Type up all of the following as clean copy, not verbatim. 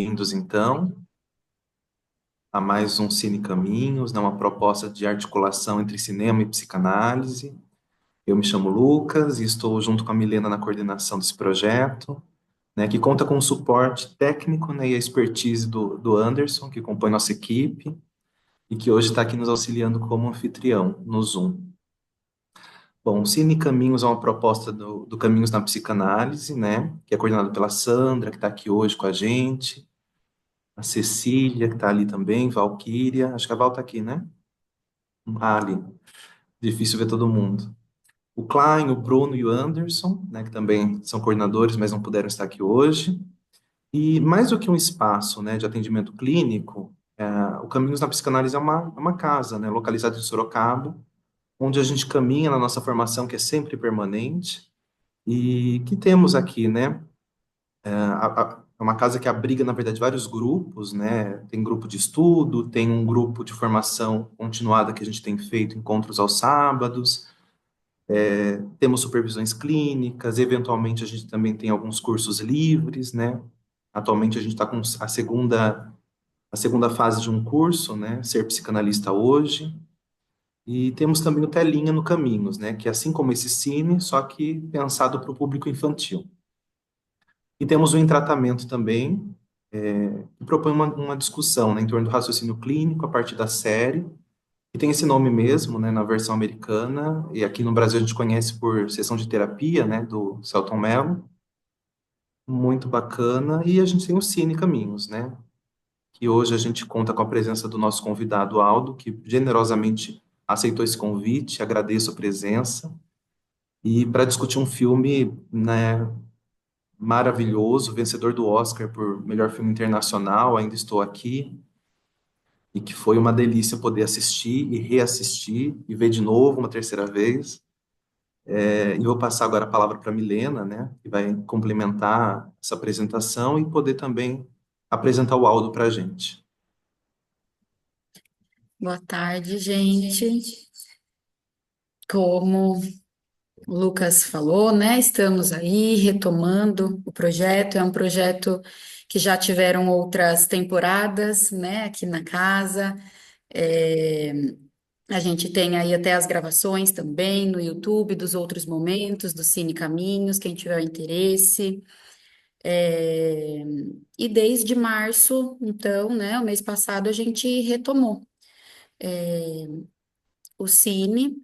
bem-vindos, então, a mais um Cine Caminhos, né, uma proposta de articulação entre cinema e psicanálise. Eu me chamo Lucas e estou junto com a Milena na coordenação desse projeto, né, que conta com o suporte técnico, né, e a expertise do Anderson, que compõe nossa equipe, e que hoje está aqui nos auxiliando como anfitrião no Zoom. Bom, o Cine Caminhos é uma proposta do Caminhos na Psicanálise, né, que é coordenado pela Sandra, que está aqui hoje com a gente, a Cecília, que está ali também, Valquíria, acho que a Val está aqui, né? Ali, difícil ver todo mundo. O Klein, o Bruno e o Anderson, né, que também são coordenadores, mas não puderam estar aqui hoje. E mais do que um espaço, né, de atendimento clínico, o Caminhos na Psicanálise é uma casa, né, localizada em Sorocaba, onde a gente caminha na nossa formação, que é sempre permanente, e que temos aqui, né, é uma casa que abriga, na verdade, vários grupos, né? Tem grupo de estudo, tem um grupo de formação continuada que a gente tem feito encontros aos sábados, temos supervisões clínicas, eventualmente a gente também tem alguns cursos livres, né? Atualmente a gente está com a segunda fase de um curso, né? Ser psicanalista hoje. E temos também o Telinha no Caminhos, né? Que é assim como esse Cine, só que pensado para o público infantil. E temos o Em Tratamento também, que propõe uma discussão, né, em torno do raciocínio clínico a partir da série, que tem esse nome mesmo, né, na versão americana, e aqui no Brasil a gente conhece por Sessão de Terapia, né, do Selton Mello, muito bacana, e a gente tem o Cine Caminhos, né, que hoje a gente conta com a presença do nosso convidado Aldo, que generosamente aceitou esse convite, agradeço a presença, e para discutir um filme, né, maravilhoso, vencedor do Oscar por melhor filme internacional, Ainda Estou Aqui, e que foi uma delícia poder assistir e reassistir e ver de novo uma terceira vez. E vou passar agora a palavra para a Milena, né, que vai complementar essa apresentação e poder também apresentar o Aldo para a gente. Boa tarde, gente. Como o Lucas falou, né? Estamos aí retomando o projeto. É um projeto que já tiveram outras temporadas, né? Aqui na casa. É, a gente tem aí até as gravações também no YouTube dos outros momentos do Cine Caminhos, quem tiver interesse. É, e desde março, então, né? O mês passado a gente retomou o Cine.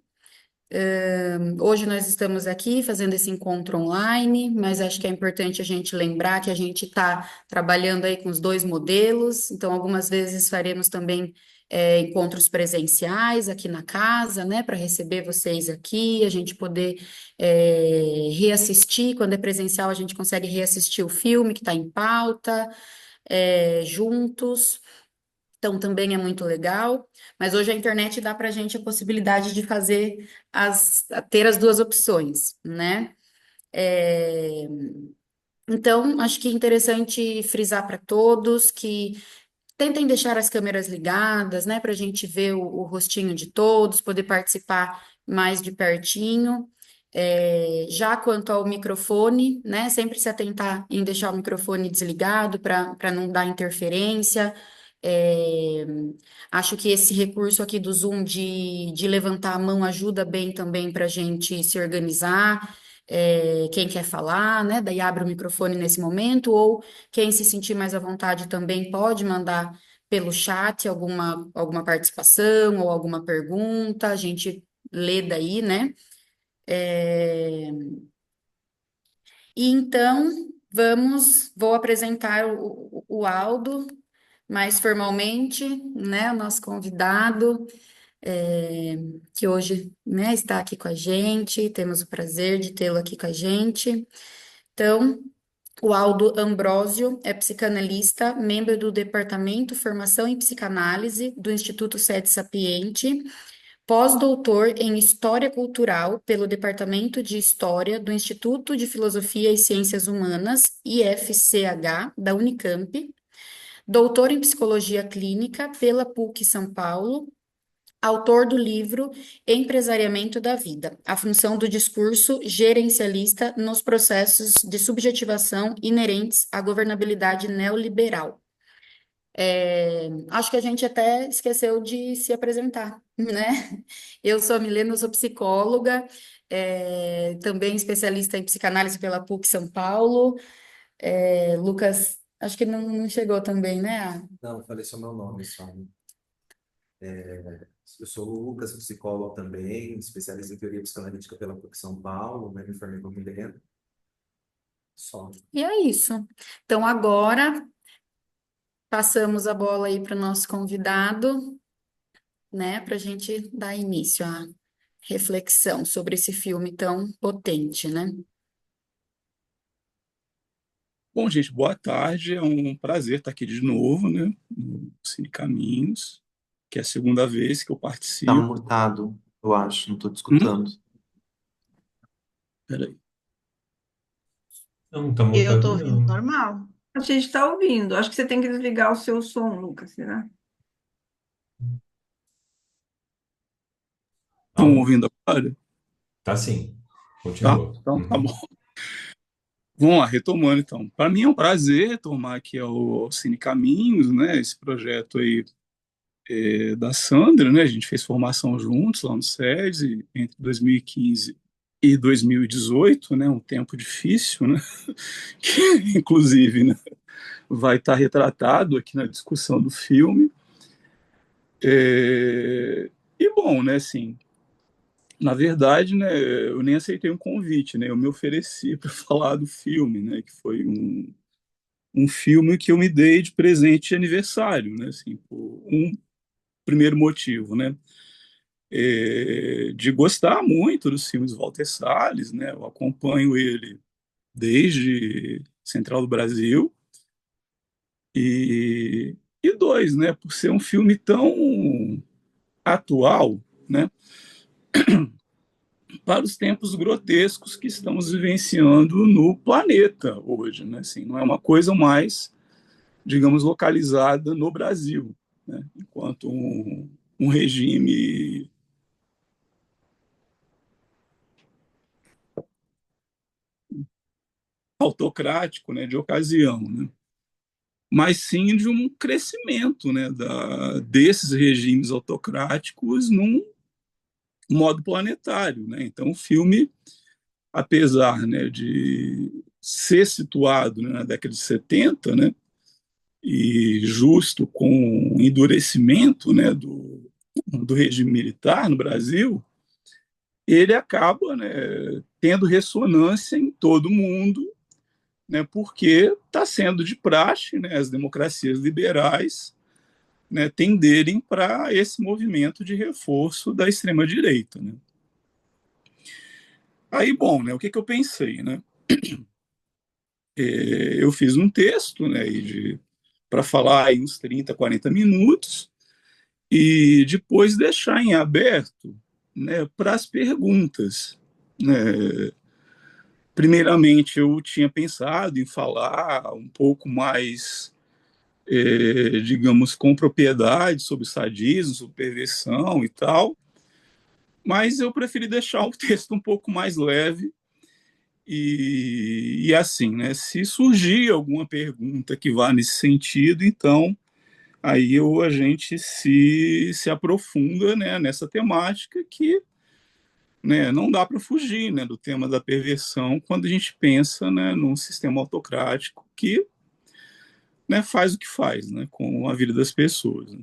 Hoje nós estamos aqui fazendo esse encontro online, mas acho que é importante a gente lembrar que a gente está trabalhando aí com os dois modelos, então algumas vezes faremos também encontros presenciais aqui na casa, né, para receber vocês aqui, a gente poder reassistir, quando é presencial a gente consegue reassistir o filme que está em pauta, juntos. Então, também é muito legal, mas hoje a internet dá para a gente a possibilidade de fazer ter as duas opções, né? É, então, acho que é interessante frisar para todos que tentem deixar as câmeras ligadas, né, para a gente ver o rostinho de todos, poder participar mais de pertinho. Já quanto ao microfone, né, sempre se atentar em deixar o microfone desligado para não dar interferência. É, acho que esse recurso aqui do Zoom de levantar a mão ajuda bem também para a gente se organizar. Quem quer falar, né? Daí abre o microfone nesse momento, ou quem se sentir mais à vontade também pode mandar pelo chat alguma participação ou alguma pergunta, a gente lê daí, né? É, E então, vou apresentar o Aldo mais formalmente, né? O nosso convidado, é, que hoje, né, está aqui com a gente, temos o prazer de tê-lo aqui com a gente. Então, o Aldo Ambrósio é psicanalista, membro do Departamento Formação em Psicanálise do Instituto Sede Sapiente, pós-doutor em História Cultural pelo Departamento de História do Instituto de Filosofia e Ciências Humanas, IFCH, da Unicamp, doutor em Psicologia Clínica pela PUC São Paulo, autor do livro Empresariamento da Vida, a função do discurso gerencialista nos processos de subjetivação inerentes à governabilidade neoliberal. Acho que a gente até esqueceu de se apresentar, né? Eu sou a Milena, eu sou psicóloga, também especialista em psicanálise pela PUC São Paulo. Lucas, acho que não chegou também, né? Não, falei só meu nome só. Eu sou o Lucas, psicólogo também, especialista em teoria psicanalítica pela PUC São Paulo, né? Me formei com Milena. Só. E é isso. Então, agora passamos a bola aí para o nosso convidado, né? Para a gente dar início à reflexão sobre esse filme tão potente, né? Bom, gente, boa tarde. É um prazer estar aqui de novo, né, no Cine Caminhos, que é a segunda vez que eu Tá participo. mutado, eu acho, não tô te Hum? escutando. Peraí. Não, tá Eu tô mutado ouvindo não. normal. A gente tá ouvindo. Acho que você tem que desligar o seu som, Lucas, será? Estão Alô? ouvindo agora? Tá sim. Tá? Continua. Então, tá bom. Uhum. Vamos lá, retomando então. Para mim é um prazer retomar aqui ao Cine Caminhos, né, esse projeto aí da Sandra, né? A gente fez formação juntos lá no SESI entre 2015 e 2018, né? Um tempo difícil, né? Que, inclusive, né, vai estar retratado aqui na discussão do filme. E bom, né, assim, na verdade, né, eu nem aceitei um convite, né, eu me ofereci para falar do filme, né, que foi um filme que eu me dei de presente de aniversário, né, assim, por um primeiro motivo, né, de gostar muito dos filmes do Walter Salles, né, eu acompanho ele desde Central do Brasil, e dois, né, por ser um filme tão atual, né, para os tempos grotescos que estamos vivenciando no planeta hoje, né? Assim, não é uma coisa mais, digamos, localizada no Brasil, né? Enquanto um regime autocrático, né, de ocasião, né? Mas sim de um crescimento, né, desses regimes autocráticos num modo planetário, né? Então o filme, apesar, né, de ser situado, né, na década de 70, né, e justo com o endurecimento, né, do regime militar no Brasil, ele acaba, né, tendo ressonância em todo o mundo, né, porque está sendo de praxe, né, as democracias liberais, né, tenderem para esse movimento de reforço da extrema-direita. Né. Aí, bom, né, o que eu pensei? Né? Eu fiz um texto, né, para falar aí uns 30, 40 minutos, e depois deixar em aberto, né, para as perguntas. Né. Primeiramente, eu tinha pensado em falar um pouco mais, digamos, com propriedade sobre sadismo, sobre perversão e tal, mas eu preferi deixar o texto um pouco mais leve e assim, né, se surgir alguma pergunta que vá nesse sentido, então aí a gente se aprofunda, né, nessa temática que, né, não dá para fugir, né, do tema da perversão quando a gente pensa, né, num sistema autocrático que, né, faz o que faz, né, com a vida das pessoas. Né.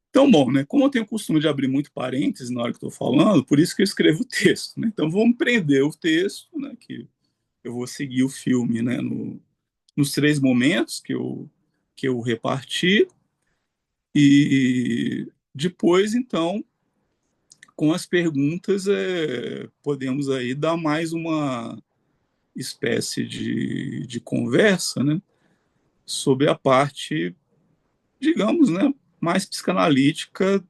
Então, bom, né, como eu tenho o costume de abrir muito parênteses na hora que estou falando, por isso que eu escrevo o texto. Né, então, vamos prender o texto, né, que eu vou seguir o filme, né, nos três momentos que eu reparti, e depois, então, com as perguntas, podemos aí dar mais uma espécie de conversa, né, sobre a parte, digamos, né, mais psicanalítica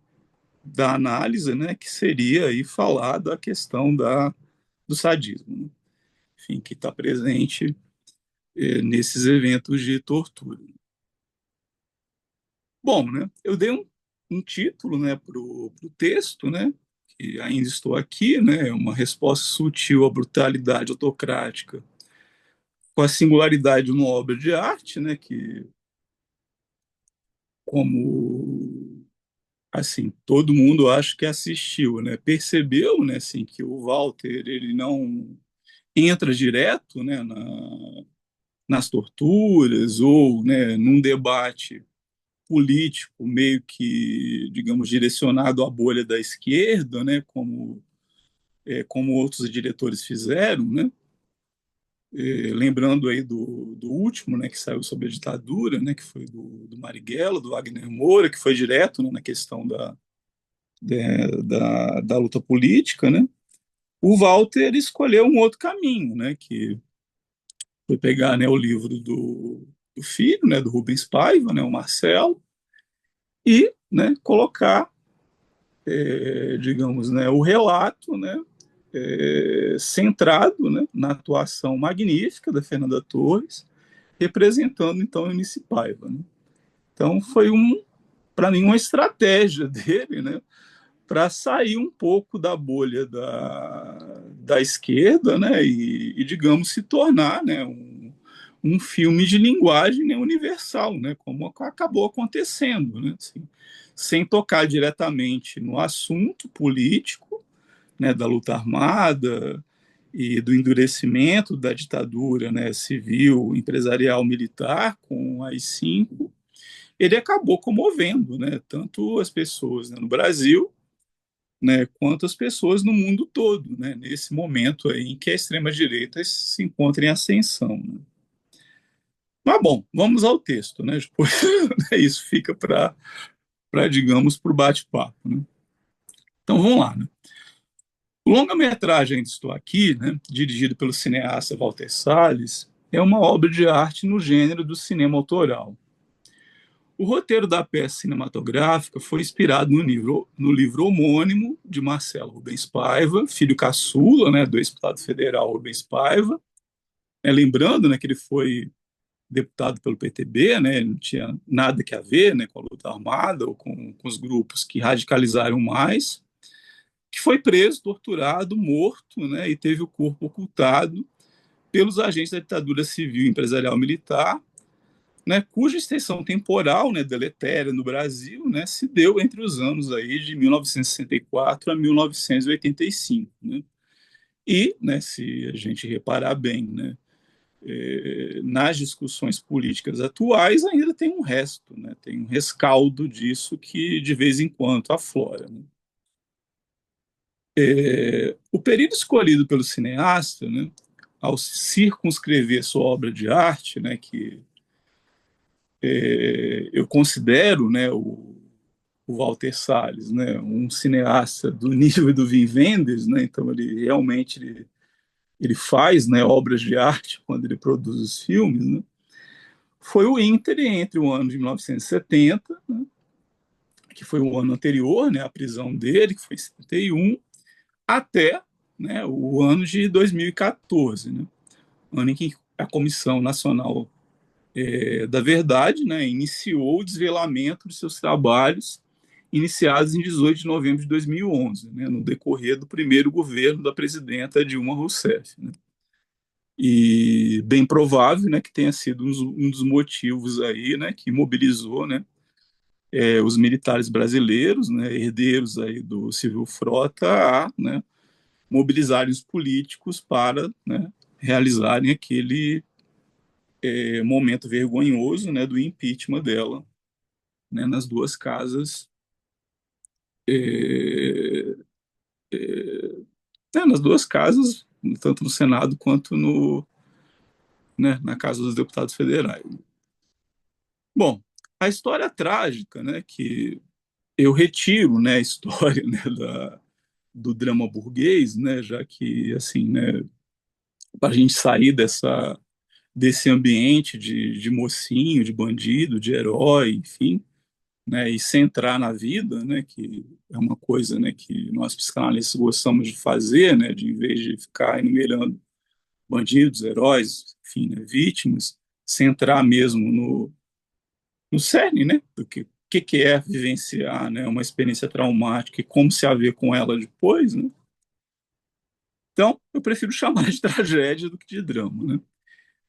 da análise, né, que seria aí falar da questão do sadismo, né, enfim, que está presente nesses eventos de tortura. Bom, né, eu dei um título, né, para o texto, né, que ainda estou aqui, né, uma resposta sutil à brutalidade autocrática com a singularidade de uma obra de arte, né, que como assim, todo mundo acho que assistiu, né, percebeu, né, assim, que o Walter ele não entra direto, né, nas torturas ou, né, num debate político meio que, digamos, direcionado à bolha da esquerda, né, como outros diretores fizeram, né, lembrando aí do último, né, que saiu sobre a ditadura, né, que foi do Marighella, do Wagner Moura, que foi direto, né, na questão da luta política, né, o Walter escolheu um outro caminho, né, que foi pegar, né, o livro do filho, né, do Rubens Paiva, né, o Marcelo, e, né, colocar, digamos, né, o relato, né, centrado, né, na atuação magnífica da Fernanda Torres, representando então Eunice Paiva, né? Então foi para mim uma estratégia dele, né, para sair um pouco da bolha da esquerda, né, digamos se tornar, né, um filme de linguagem, né, universal, né, como acabou acontecendo, né, assim, sem tocar diretamente no assunto político, né, da luta armada e do endurecimento da ditadura, né, civil, empresarial, militar com o AI-5, ele acabou comovendo, né, tanto as pessoas, né, no Brasil, né, quanto as pessoas no mundo todo, né, nesse momento aí em que a extrema-direita se encontra em ascensão. Né. Mas, bom, vamos ao texto. Né, depois, isso fica digamos, para o bate-papo. Né. Então, vamos lá. Né. O longa-metragem Ainda Estou Aqui, né, dirigido pelo cineasta Walter Salles, é uma obra de arte no gênero do cinema autoral. O roteiro da peça cinematográfica foi inspirado no livro homônimo de Marcelo Rubens Paiva, filho caçula, né, do ex-deputado federal Rubens Paiva. Lembrando, né, que ele foi deputado pelo PTB, né, ele não tinha nada que a ver, né, com a luta armada ou com os grupos que radicalizaram mais, que foi preso, torturado, morto, né, e teve o corpo ocultado pelos agentes da ditadura civil, empresarial, militar, né, cuja extensão temporal, né, deletéria no Brasil, né, se deu entre os anos aí de 1964 a 1985. Né? E, né, se a gente reparar bem, né, nas discussões políticas atuais ainda tem um resto, né, tem um rescaldo disso que de vez em quando aflora. Né? O período escolhido pelo cineasta, né, ao circunscrever sua obra de arte, né, que eu considero, né, o Walter Salles, né, um cineasta do nível do Wim Wenders, né, então ele realmente ele faz, né, obras de arte quando ele produz os filmes, né, foi o íntere entre o ano de 1970, né, que foi o ano anterior, né, à prisão dele, que foi em 71, até, né, o ano de 2014, né, ano em que a Comissão Nacional da Verdade, né, iniciou o desvelamento de seus trabalhos iniciados em 18 de novembro de 2011, né, no decorrer do primeiro governo da presidenta Dilma Rousseff. Né. E bem provável, né, que tenha sido um dos motivos aí, né, que mobilizou, né, os militares brasileiros, né, herdeiros aí do Civil Frota, a, né, mobilizarem os políticos para, né, realizarem aquele momento vergonhoso, né, do impeachment dela, né, nas duas casas, é, nas duas casas, tanto no Senado quanto né, na Casa dos Deputados Federais. Bom, a história trágica, né, que eu retiro, né, a história, né, do drama burguês, né, já que assim, né, para a gente sair desse ambiente de mocinho, de bandido, de herói, enfim, né, e centrar na vida, né, que é uma coisa, né, que nós psicanalistas gostamos de fazer, né, de em vez de ficar enumerando bandidos, heróis, enfim, né, vítimas, centrar mesmo no cerne, né, do que é vivenciar, né, uma experiência traumática e como se haver com ela depois, né. Então, eu prefiro chamar de tragédia do que de drama, né.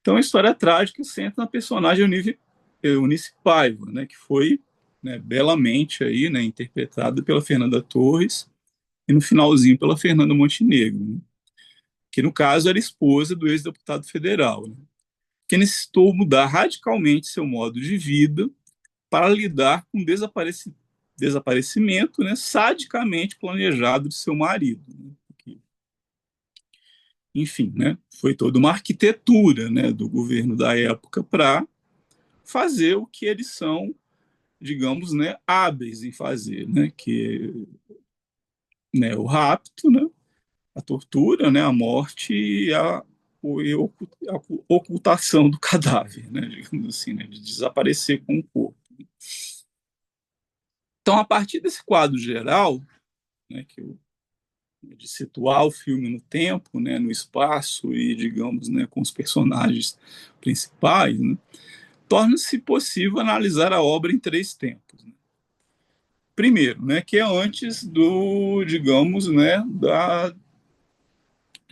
Então, a história trágica centra na personagem Eunice Paiva, né, que foi né, belamente aí, né, interpretada pela Fernanda Torres e no finalzinho pela Fernanda Montenegro, né, que no caso era esposa do ex-deputado federal, né, que necessitou mudar radicalmente seu modo de vida para lidar com o desaparecimento, né, sadicamente planejado de seu marido, né. Enfim, né, foi toda uma arquitetura, né, do governo da época para fazer o que eles são, digamos, né, hábeis em fazer, né, que, né, o rapto, né, a tortura, né, a morte e a ocultação do cadáver, né, digamos assim, né, de desaparecer com o corpo. Então, a partir desse quadro geral, né, de situar o filme no tempo, né, no espaço e, digamos, né, com os personagens principais, né, torna-se possível analisar a obra em três tempos, né. Primeiro, né, que é antes do, digamos, né,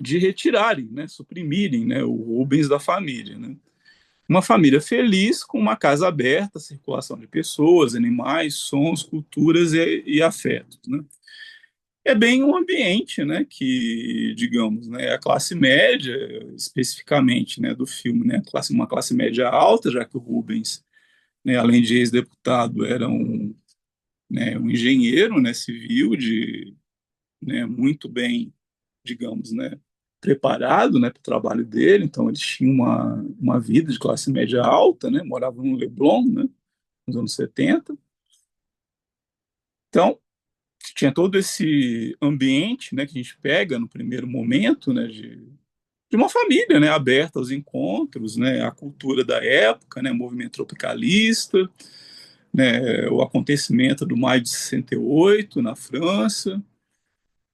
de retirarem, né, suprimirem, né, o Rubens da família, né. Uma família feliz com uma casa aberta, circulação de pessoas, animais, sons, culturas e afetos, né. É bem um ambiente, né, que, digamos, né, a classe média, especificamente, né, do filme, né, uma classe média alta, já que o Rubens, né, além de ex-deputado, era né, um engenheiro, né, civil, né, muito bem, digamos, né, preparado, né, para o trabalho dele. Então eles tinham uma vida de classe média alta, né, moravam no Leblon, né, nos anos 70. Então tinha todo esse ambiente, né, que a gente pega no primeiro momento, né, de uma família, né, aberta aos encontros, né, a cultura da época, né, movimento tropicalista, né, o acontecimento do maio de 68 na França,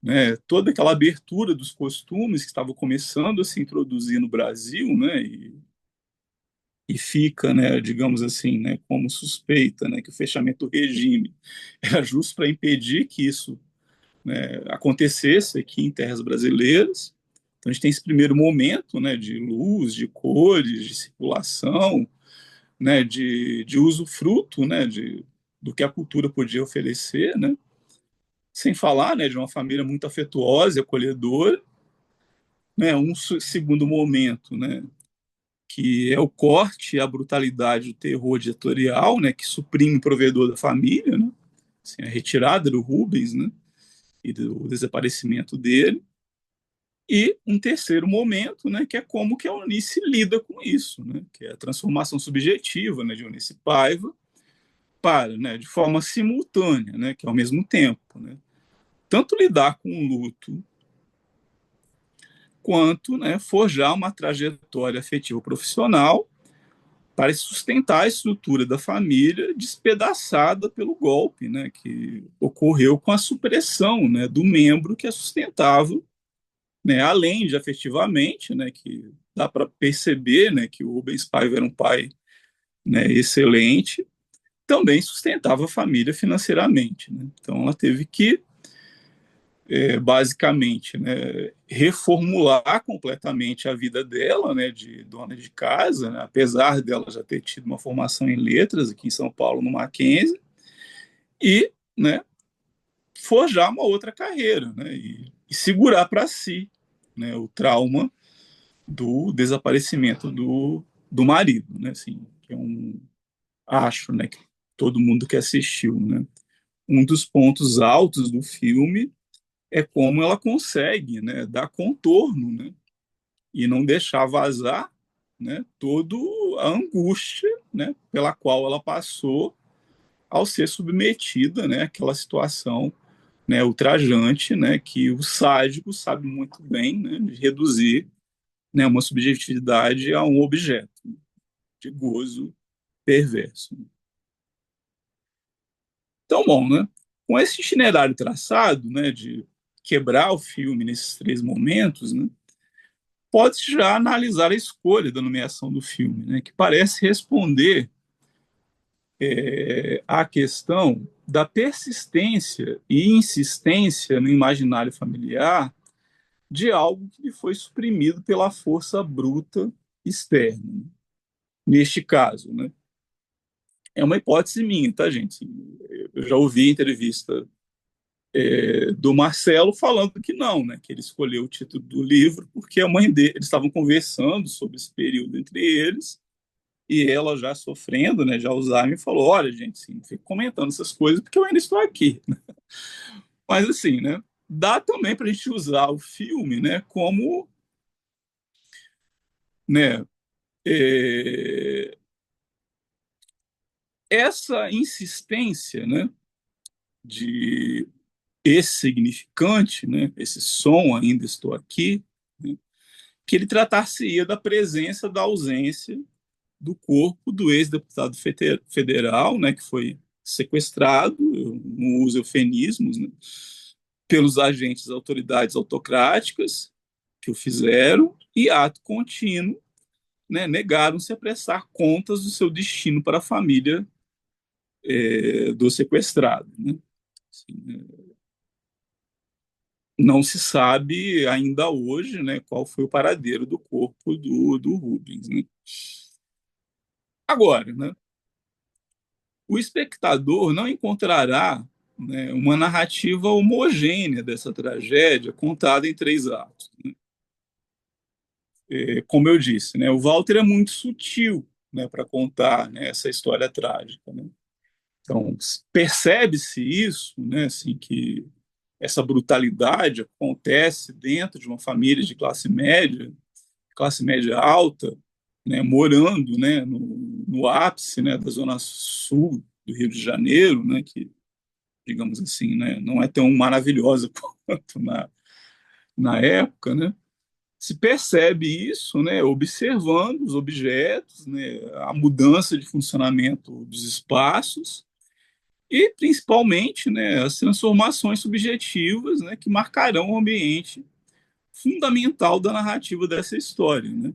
né, toda aquela abertura dos costumes que estava começando a se introduzir no Brasil, né, e fica, né, digamos assim, né, como suspeita, né, que o fechamento do regime era justo para impedir que isso, né, acontecesse aqui em terras brasileiras. Então a gente tem esse primeiro momento, né, de luz, de cores, de circulação, né, de usufruto, né, do que a cultura podia oferecer, né, sem falar, né, de uma família muito afetuosa e acolhedora, né, um segundo momento, né, que é o corte, a brutalidade, o terror ditatorial, né, que suprime o provedor da família, né, assim, a retirada do Rubens, né, e do desaparecimento dele. E um terceiro momento, né, que é como que a Eunice lida com isso, né, que é a transformação subjetiva, né, de Eunice Paiva para, né, de forma simultânea, né, que é ao mesmo tempo, né, tanto lidar com o luto quanto, né, forjar uma trajetória afetiva profissional para sustentar a estrutura da família despedaçada pelo golpe, né, que ocorreu com a supressão, né, do membro que a sustentava, né, além de afetivamente, né, que dá para perceber, né, que o Rubens Paiva era um pai, né, excelente, também sustentava a família financeiramente, né. Então ela teve que basicamente, né, reformular completamente a vida dela, né, de dona de casa, né, apesar dela já ter tido uma formação em letras aqui em São Paulo no Mackenzie, e, né, forjar uma outra carreira, né, e segurar para si, né, o trauma do desaparecimento do marido, né, assim, que é acho, né, que todo mundo que assistiu, né, um dos pontos altos do filme é como ela consegue, né, dar contorno, né, e não deixar vazar, né, toda a angústia, né, pela qual ela passou ao ser submetida, né, àquela situação, né, ultrajante, né, que o sádico sabe muito bem, né, de reduzir, né, uma subjetividade a um objeto de gozo perverso. Então, bom, né, com esse itinerário traçado, né, de quebrar o filme nesses três momentos, né, pode-se já analisar a escolha da nomeação do filme, né, que parece responder à questão da persistência e insistência no imaginário familiar de algo que lhe foi suprimido pela força bruta externa. Neste caso, né, É uma hipótese minha, tá, gente? Assim, eu já ouvi entrevista do Marcelo falando que não, né? Que ele escolheu o título do livro porque a mãe dele, eles estavam conversando sobre esse período entre eles, e ela já sofrendo, né, de Alzheimer, falou: olha, gente, assim, não fico comentando essas coisas porque eu ainda estou aqui. Mas assim, né? Dá também para a gente usar o filme, né, como, né, é, essa insistência, né, de esse significante, né, esse som ainda estou aqui, né, que ele tratar-se-ia da presença da ausência do corpo do ex-deputado federal, né, que foi sequestrado, eu não uso eufemismos, né, pelos agentes das autoridades autocráticas que o fizeram, e ato contínuo, né, negaram-se a prestar contas do seu destino para a família do sequestrado. Né? Assim, não se sabe ainda hoje, né, qual foi o paradeiro do corpo do Rubens. Né? Agora, né, o espectador não encontrará, né, uma narrativa homogênea dessa tragédia contada em 3 atos. Né? Como eu disse, né, o Walter é muito sutil, né, para contar, né, essa história trágica. Né? Então, percebe-se isso, né, assim, que essa brutalidade acontece dentro de uma família de classe média alta, né, morando, né, no ápice, né, da zona sul do Rio de Janeiro, né, que, digamos assim, né, não é tão maravilhosa quanto na época, né, se percebe isso, né, observando os objetos, né, a mudança de funcionamento dos espaços e, principalmente, né, as transformações subjetivas, né, que marcarão o ambiente fundamental da narrativa dessa história, né?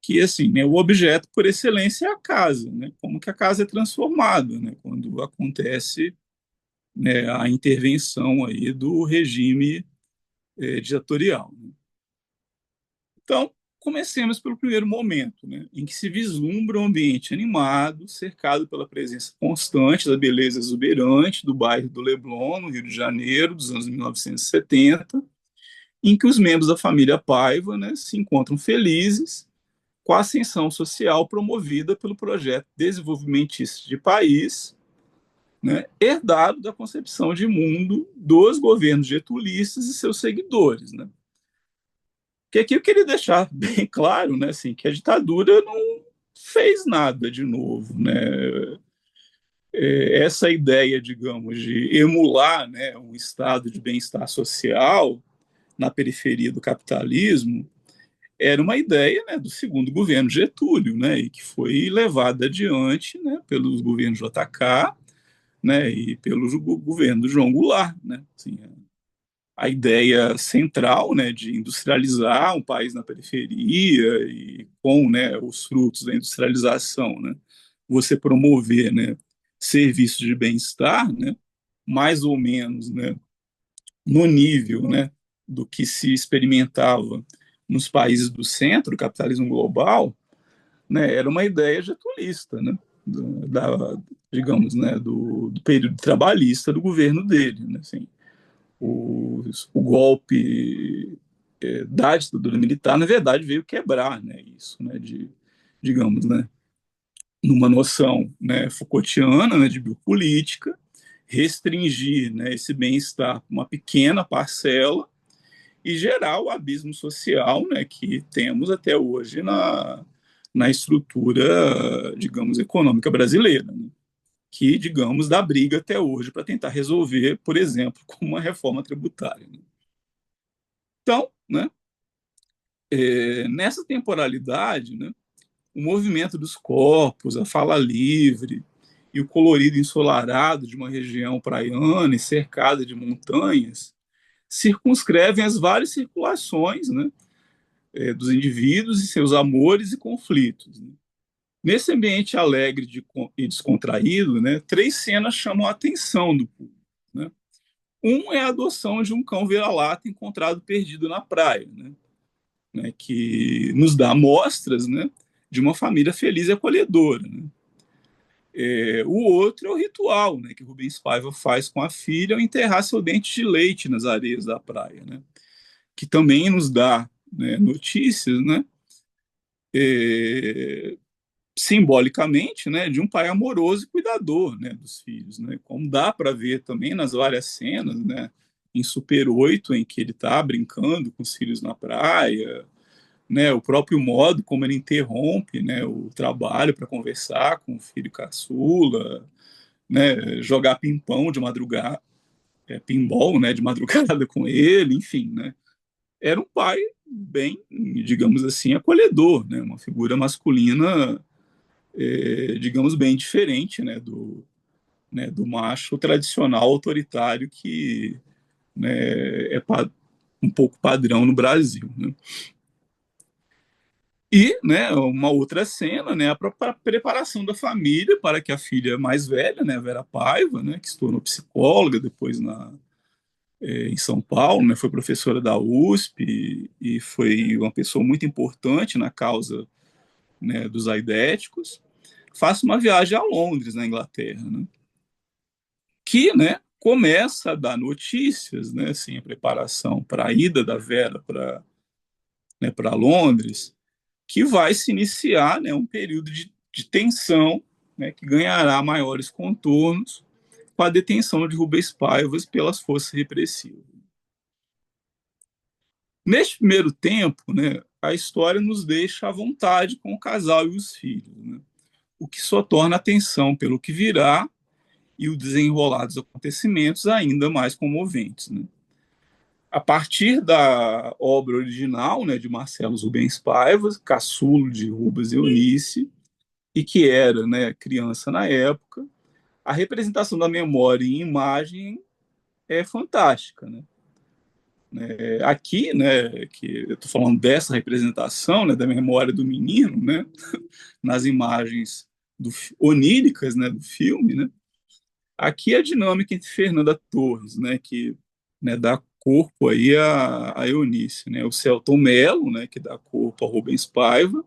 Que, assim, né, o objeto por excelência é a casa, né? Como que a casa é transformada, né? Quando acontece, né, a intervenção aí do regime ditatorial. Né? Então, comecemos pelo primeiro momento, né, em que se vislumbra um ambiente animado, cercado pela presença constante da beleza exuberante do bairro do Leblon, no Rio de Janeiro, dos anos 1970, em que os membros da família Paiva, né, se encontram felizes com a ascensão social promovida pelo projeto desenvolvimentista de país, né, herdado da concepção de mundo dos governos getulistas e seus seguidores. Né? Que aqui eu queria deixar bem claro, né, assim, que a ditadura não fez nada de novo, né? Essa ideia, digamos, de emular, né, um estado de bem-estar social na periferia do capitalismo era uma ideia, né, do segundo governo Getúlio, né, e que foi levada adiante, né, pelos governos JK, né, e pelo governo do João Goulart, né, assim, a ideia central, né, de industrializar um país na periferia e com, né, os frutos da industrialização, né, você promover, né, serviços de bem-estar, né, mais ou menos, né, no nível, né, do que se experimentava nos países do centro, do capitalismo global, né, era uma ideia getulista, né, digamos, né, do período trabalhista do governo dele, né, assim, o golpe da ditadura militar, na verdade, veio quebrar, né, isso, né, digamos, né, numa noção, né, Foucaultiana, né, de biopolítica, restringir, né, esse bem-estar para uma pequena parcela e gerar o abismo social, né, que temos até hoje na estrutura, digamos, econômica brasileira, né, que, digamos, dá briga até hoje para tentar resolver, por exemplo, com uma reforma tributária. Né? Então, né, nessa temporalidade, né, o movimento dos corpos, a fala livre e o colorido ensolarado de uma região praiana e cercada de montanhas circunscrevem as várias circulações, né, dos indivíduos e seus amores e conflitos. Né. Nesse ambiente alegre e descontraído, né, 3 cenas chamam a atenção do público. Né. Um é a adoção de um cão vira-lata encontrado perdido na praia, né, que nos dá amostras, né, de uma família feliz e acolhedora. Né. O outro é o ritual, né, que Rubens Paiva faz com a filha ao enterrar seu dente de leite nas areias da praia, né, que também nos dá, né, notícias, né, é, simbolicamente, né, de um pai amoroso e cuidador, né, dos filhos, né, como dá para ver também nas várias cenas, né, em Super 8, em que ele está brincando com os filhos na praia, né, o próprio modo como ele interrompe, né, o trabalho para conversar com o filho caçula, né, jogar pimpão de madrugada, pinball, né, de madrugada com ele, enfim, né, era um pai bem, digamos assim, acolhedor, né, uma figura masculina, digamos, bem diferente, né, do macho tradicional autoritário que, né, um pouco padrão no Brasil, né. E, né, uma outra cena, né, a própria preparação da família para que a filha mais velha, né, Vera Paiva, né, que se tornou psicóloga depois em São Paulo, né, foi professora da USP e foi uma pessoa muito importante na causa, né, dos aidéticos, faça uma viagem a Londres, na Inglaterra, né, que, né, começa a dar notícias, né, assim, a preparação para a ida da Vera para Londres, que vai se iniciar, né, um período de tensão, né, que ganhará maiores contornos com a detenção de Rubens Paiva pelas forças repressivas. Neste primeiro tempo, né, a história nos deixa à vontade com o casal e os filhos, né, o que só torna a tensão pelo que virá e o desenrolar dos acontecimentos ainda mais comoventes, né. A partir da obra original, né, de Marcelo Rubens Paiva, caçulo de Rubens e Eunice, e que era, né, criança na época, a representação da memória em imagem é fantástica, né? Aqui, né, que eu estou falando dessa representação, né, da memória do menino, né, nas imagens oníricas, né, do filme, né, aqui a dinâmica entre Fernanda Torres, né, que, né, dá corpo aí a Eunice, né, o Celton Mello, né, que dá corpo a Rubens Paiva,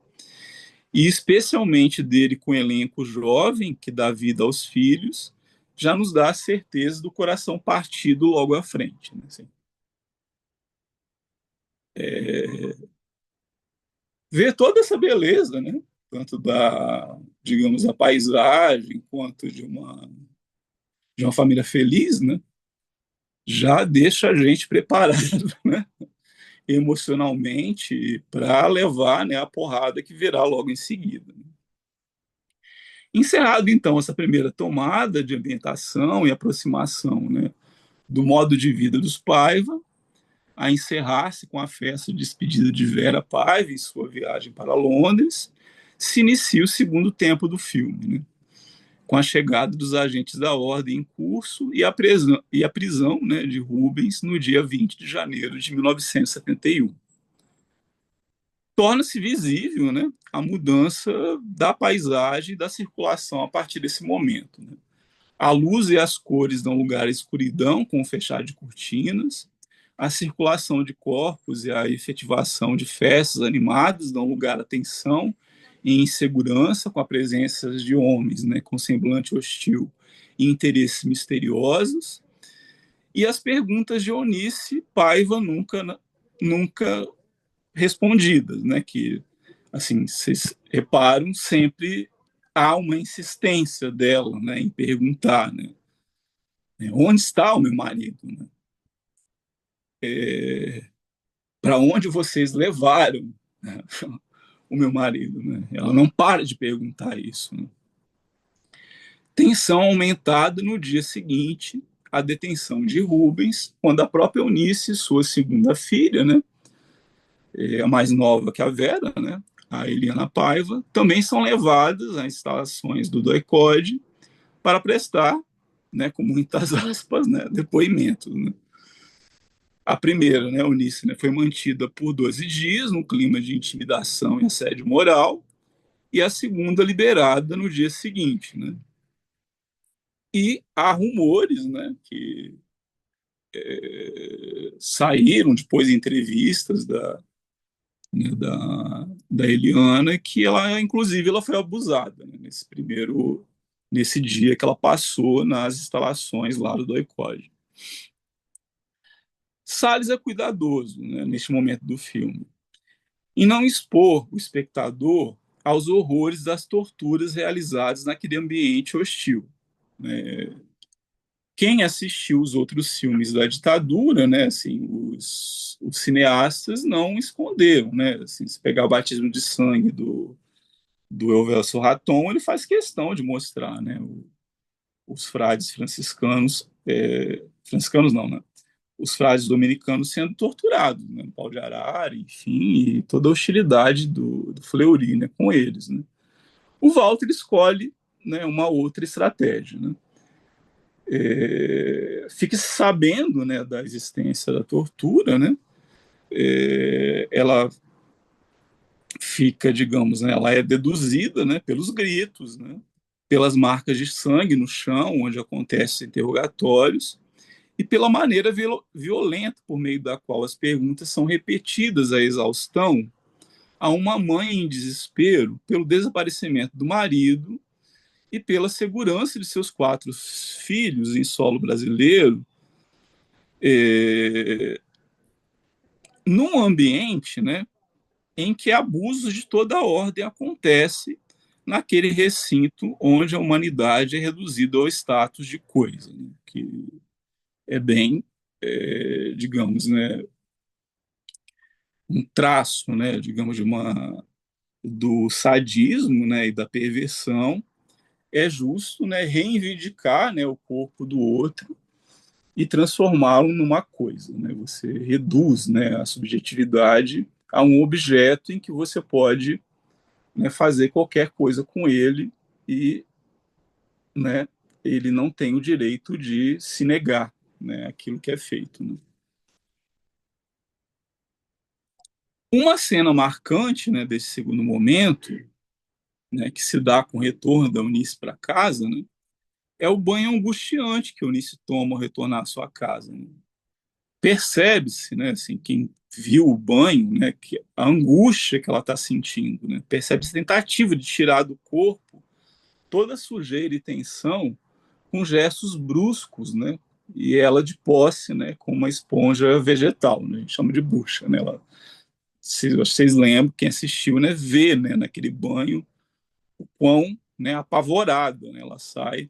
e especialmente dele com o elenco jovem, que dá vida aos filhos, já nos dá a certeza do coração partido logo à frente. Né? Assim, ver toda essa beleza, né? Tanto da, digamos, a paisagem, quanto de uma família feliz, né? Já deixa a gente preparado, né? Emocionalmente para levar, né, a porrada que virá logo em seguida. Encerrado, então, essa primeira tomada de ambientação e aproximação, né, do modo de vida dos Paiva, a encerrar-se com a festa de despedida de Vera Paiva em sua viagem para Londres, se inicia o segundo tempo do filme, né, com a chegada dos agentes da ordem em curso e a prisão, né, de Rubens no dia 20 de janeiro de 1971. Torna-se visível, né, a mudança da paisagem e da circulação a partir desse momento. Né. A luz e as cores dão lugar à escuridão com o fechar de cortinas, a circulação de corpos e a efetivação de festas animadas dão lugar à tensão e insegurança com a presença de homens, né, com semblante hostil e interesses misteriosos. E as perguntas de Eunice Paiva nunca respondidas, né, que, assim, vocês reparam, sempre há uma insistência dela, né, em perguntar, né, onde está o meu marido? Né? Para onde vocês levaram, né, o meu marido? Né? Ela não para de perguntar isso. Né? Tensão aumentada no dia seguinte, a detenção de Rubens, quando a própria Eunice, sua segunda filha, né, a mais nova que a Vera, né, a Eliana Paiva, também são levadas às instalações do DOI-CODE para prestar, né, com muitas aspas, né, depoimentos. Né. A primeira, né, Eunice, né, foi mantida por 12 dias, num clima de intimidação e assédio moral, e a segunda liberada no dia seguinte. Né. E há rumores, né, que saíram depois de entrevistas da Eliana, que ela, inclusive, ela foi abusada, né, nesse primeiro nesse dia que ela passou nas instalações lá do DOI-CODE. Salles é cuidadoso, né, neste momento do filme, em não expor o espectador aos horrores das torturas realizadas naquele ambiente hostil. Né? Quem assistiu os outros filmes da ditadura, né, assim, os cineastas não esconderam, né, assim, se pegar o batismo de sangue do Elvelso Raton, ele faz questão de mostrar, né, os frades franciscanos, franciscanos não, né, os frades dominicanos sendo torturados, né, no pau de arara, enfim, e toda a hostilidade do Fleury, né, com eles, né. O Walter escolhe, né, uma outra estratégia, né. Fique sabendo, né, da existência da tortura, né, ela fica, digamos, né, ela é deduzida, né, pelos gritos, né, pelas marcas de sangue no chão, onde acontecem interrogatórios, e pela maneira violenta por meio da qual as perguntas são repetidas à exaustão a uma mãe em desespero pelo desaparecimento do marido e pela segurança de seus 4 filhos em solo brasileiro, num ambiente, né, em que abusos de toda a ordem acontecem naquele recinto onde a humanidade é reduzida ao status de coisa, né, que é bem, digamos, né, um traço, né, digamos, do sadismo, né, e da perversão. É justo, né, reivindicar, né, o corpo do outro e transformá-lo numa coisa, né? Você reduz, né, a subjetividade a um objeto em que você pode, né, fazer qualquer coisa com ele e, né, ele não tem o direito de se negar, né, aquilo que é feito. Né? Uma cena marcante, né, desse segundo momento, né, que se dá com o retorno da Eunice para casa, né, é o banho angustiante que a Eunice toma ao retornar à sua casa. Né? Percebe-se, né, assim, quem viu o banho, né, que a angústia que ela está sentindo, né, percebe-se a tentativa de tirar do corpo toda a sujeira e tensão com gestos bruscos, né, e ela de posse, né, com uma esponja vegetal, né, a gente chama de bucha, né, ela, se vocês lembram, quem assistiu, né, vê, né, naquele banho o quão, né, apavorada, né, ela sai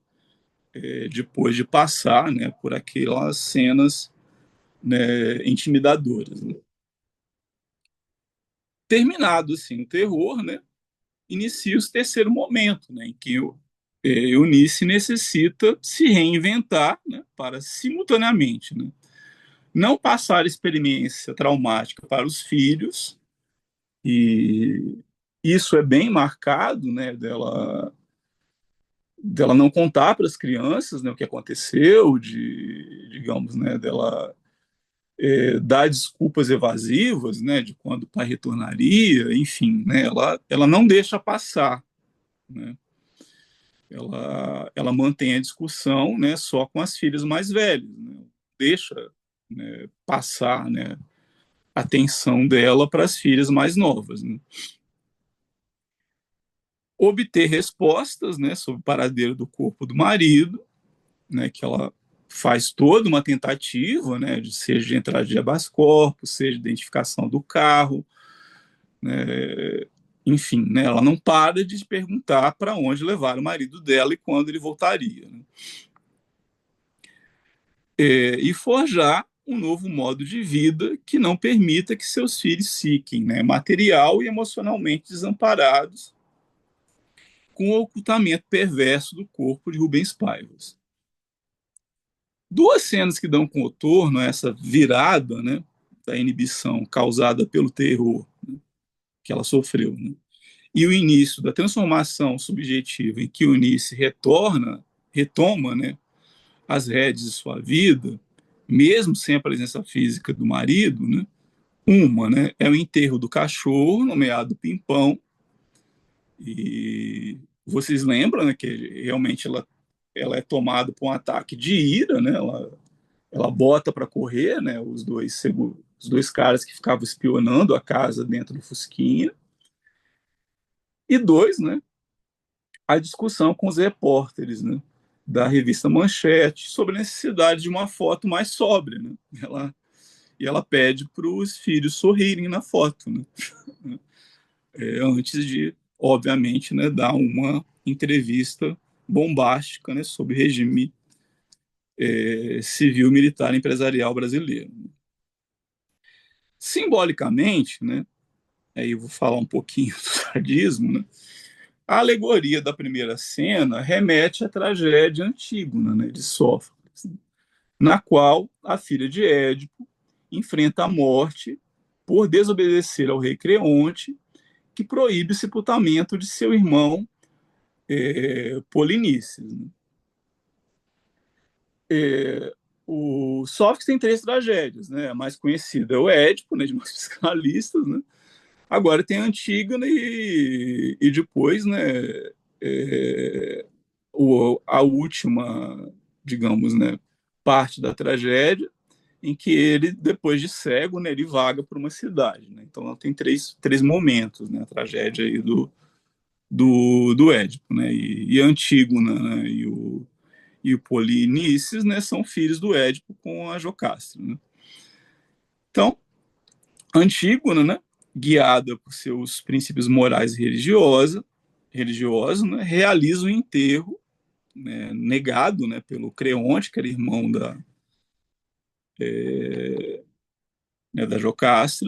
depois de passar, né, por aquelas cenas, né, intimidadoras. Né. Terminado assim, o terror, né, inicia o terceiro momento, né, em que Eunice necessita se reinventar, né, para simultaneamente, né, não passar experiência traumática para os filhos, e isso é bem marcado, né, dela não contar para as crianças, né, o que aconteceu, digamos, né, dela dar desculpas evasivas, né, de quando o pai retornaria, enfim, né, ela não deixa passar, né, ela mantém a discussão, né, só com as filhas mais velhas, né, deixa, né, passar, né, a atenção dela para as filhas mais novas. Né. Obter respostas, né, sobre o paradeiro do corpo do marido, né, que ela faz toda uma tentativa, né, seja de entrada de habeas corpus, seja de identificação do carro, né, enfim, né, ela não para de perguntar para onde levar o marido dela e quando ele voltaria. Né. E forjar um novo modo de vida que não permita que seus filhos fiquem, né, material e emocionalmente desamparados com o ocultamento perverso do corpo de Rubens Paivas. Duas cenas que dão contorno a essa virada, né, da inibição causada pelo terror, né, que ela sofreu, né, e o início da transformação subjetiva em que Eunice retoma, né, as rédeas de sua vida, mesmo sem a presença física do marido, né, uma, né, é o enterro do cachorro, nomeado Pimpão, e vocês lembram, né, que realmente ela é tomada por um ataque de ira, né, ela bota para correr, né, os dois caras que ficavam espionando a casa dentro do Fusquinha, e dois, né, a discussão com os repórteres, né, da revista Manchete sobre a necessidade de uma foto mais sóbria, né? Ela pede para os filhos sorrirem na foto, né? Antes de, obviamente, né, dar uma entrevista bombástica, né, sobre o regime civil, militar e empresarial brasileiro. Simbolicamente, né, aí eu vou falar um pouquinho do sadismo, né, a alegoria da primeira cena remete à tragédia Antígona, né, de Sófocles, na qual a filha de Édipo enfrenta a morte por desobedecer ao rei Creonte, que proíbe o sepultamento de seu irmão Polinices. Né? O Sófocles tem três tragédias, né? A mais conhecida é o Édipo, né, de nós psicanalistas, né? Agora tem a Antígona e depois, né, a última, digamos, né, parte da tragédia, em que ele, depois de cego, né, ele vaga por uma cidade. Né? Então ela tem três momentos, né, a tragédia aí do Édipo. Né? E a Antígona, né, e o Polinices, né, são filhos do Édipo com a Jocasta. Né? Então, Antígona, né, guiada por seus princípios morais e religiosos, né, realiza o enterro, né, negado, né, pelo Creonte, que era irmão da Jocasta,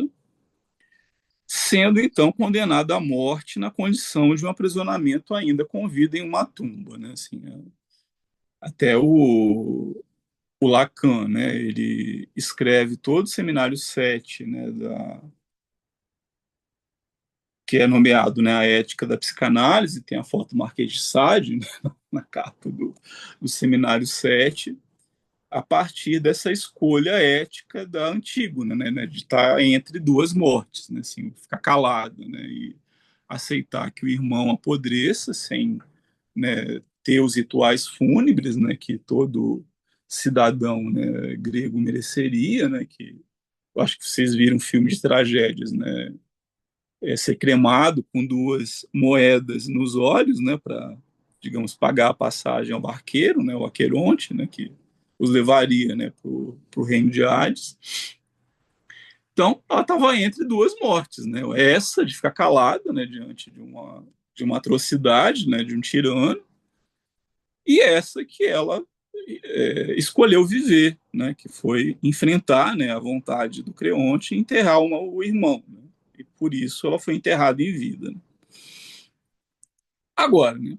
sendo então condenado à morte na condição de um aprisionamento ainda com vida em uma tumba. Né, assim, até o Lacan, né, ele escreve todo o seminário 7, né, que é nomeado, né, a ética da psicanálise, tem a foto do Marquês de Sade, né, na capa do seminário 7, a partir dessa escolha ética da Antígona, né, de estar entre duas mortes, né, assim, ficar calado, né, e aceitar que o irmão apodreça sem, né, ter os rituais fúnebres, né, que todo cidadão, né, grego mereceria, né, que eu acho que vocês viram filmes de tragédias, né, ser cremado com duas moedas nos olhos, né, para, digamos, pagar a passagem ao barqueiro, né, o Aqueronte, né, que os levaria, né, para o reino de Hades. Então, ela estava entre duas mortes, né, essa de ficar calada, né, diante de uma atrocidade, né, de um tirano, e essa que ela escolheu viver, né, que foi enfrentar, né, a vontade do Creonte e enterrar o irmão. Né, e por isso ela foi enterrada em vida. Né. Agora, né,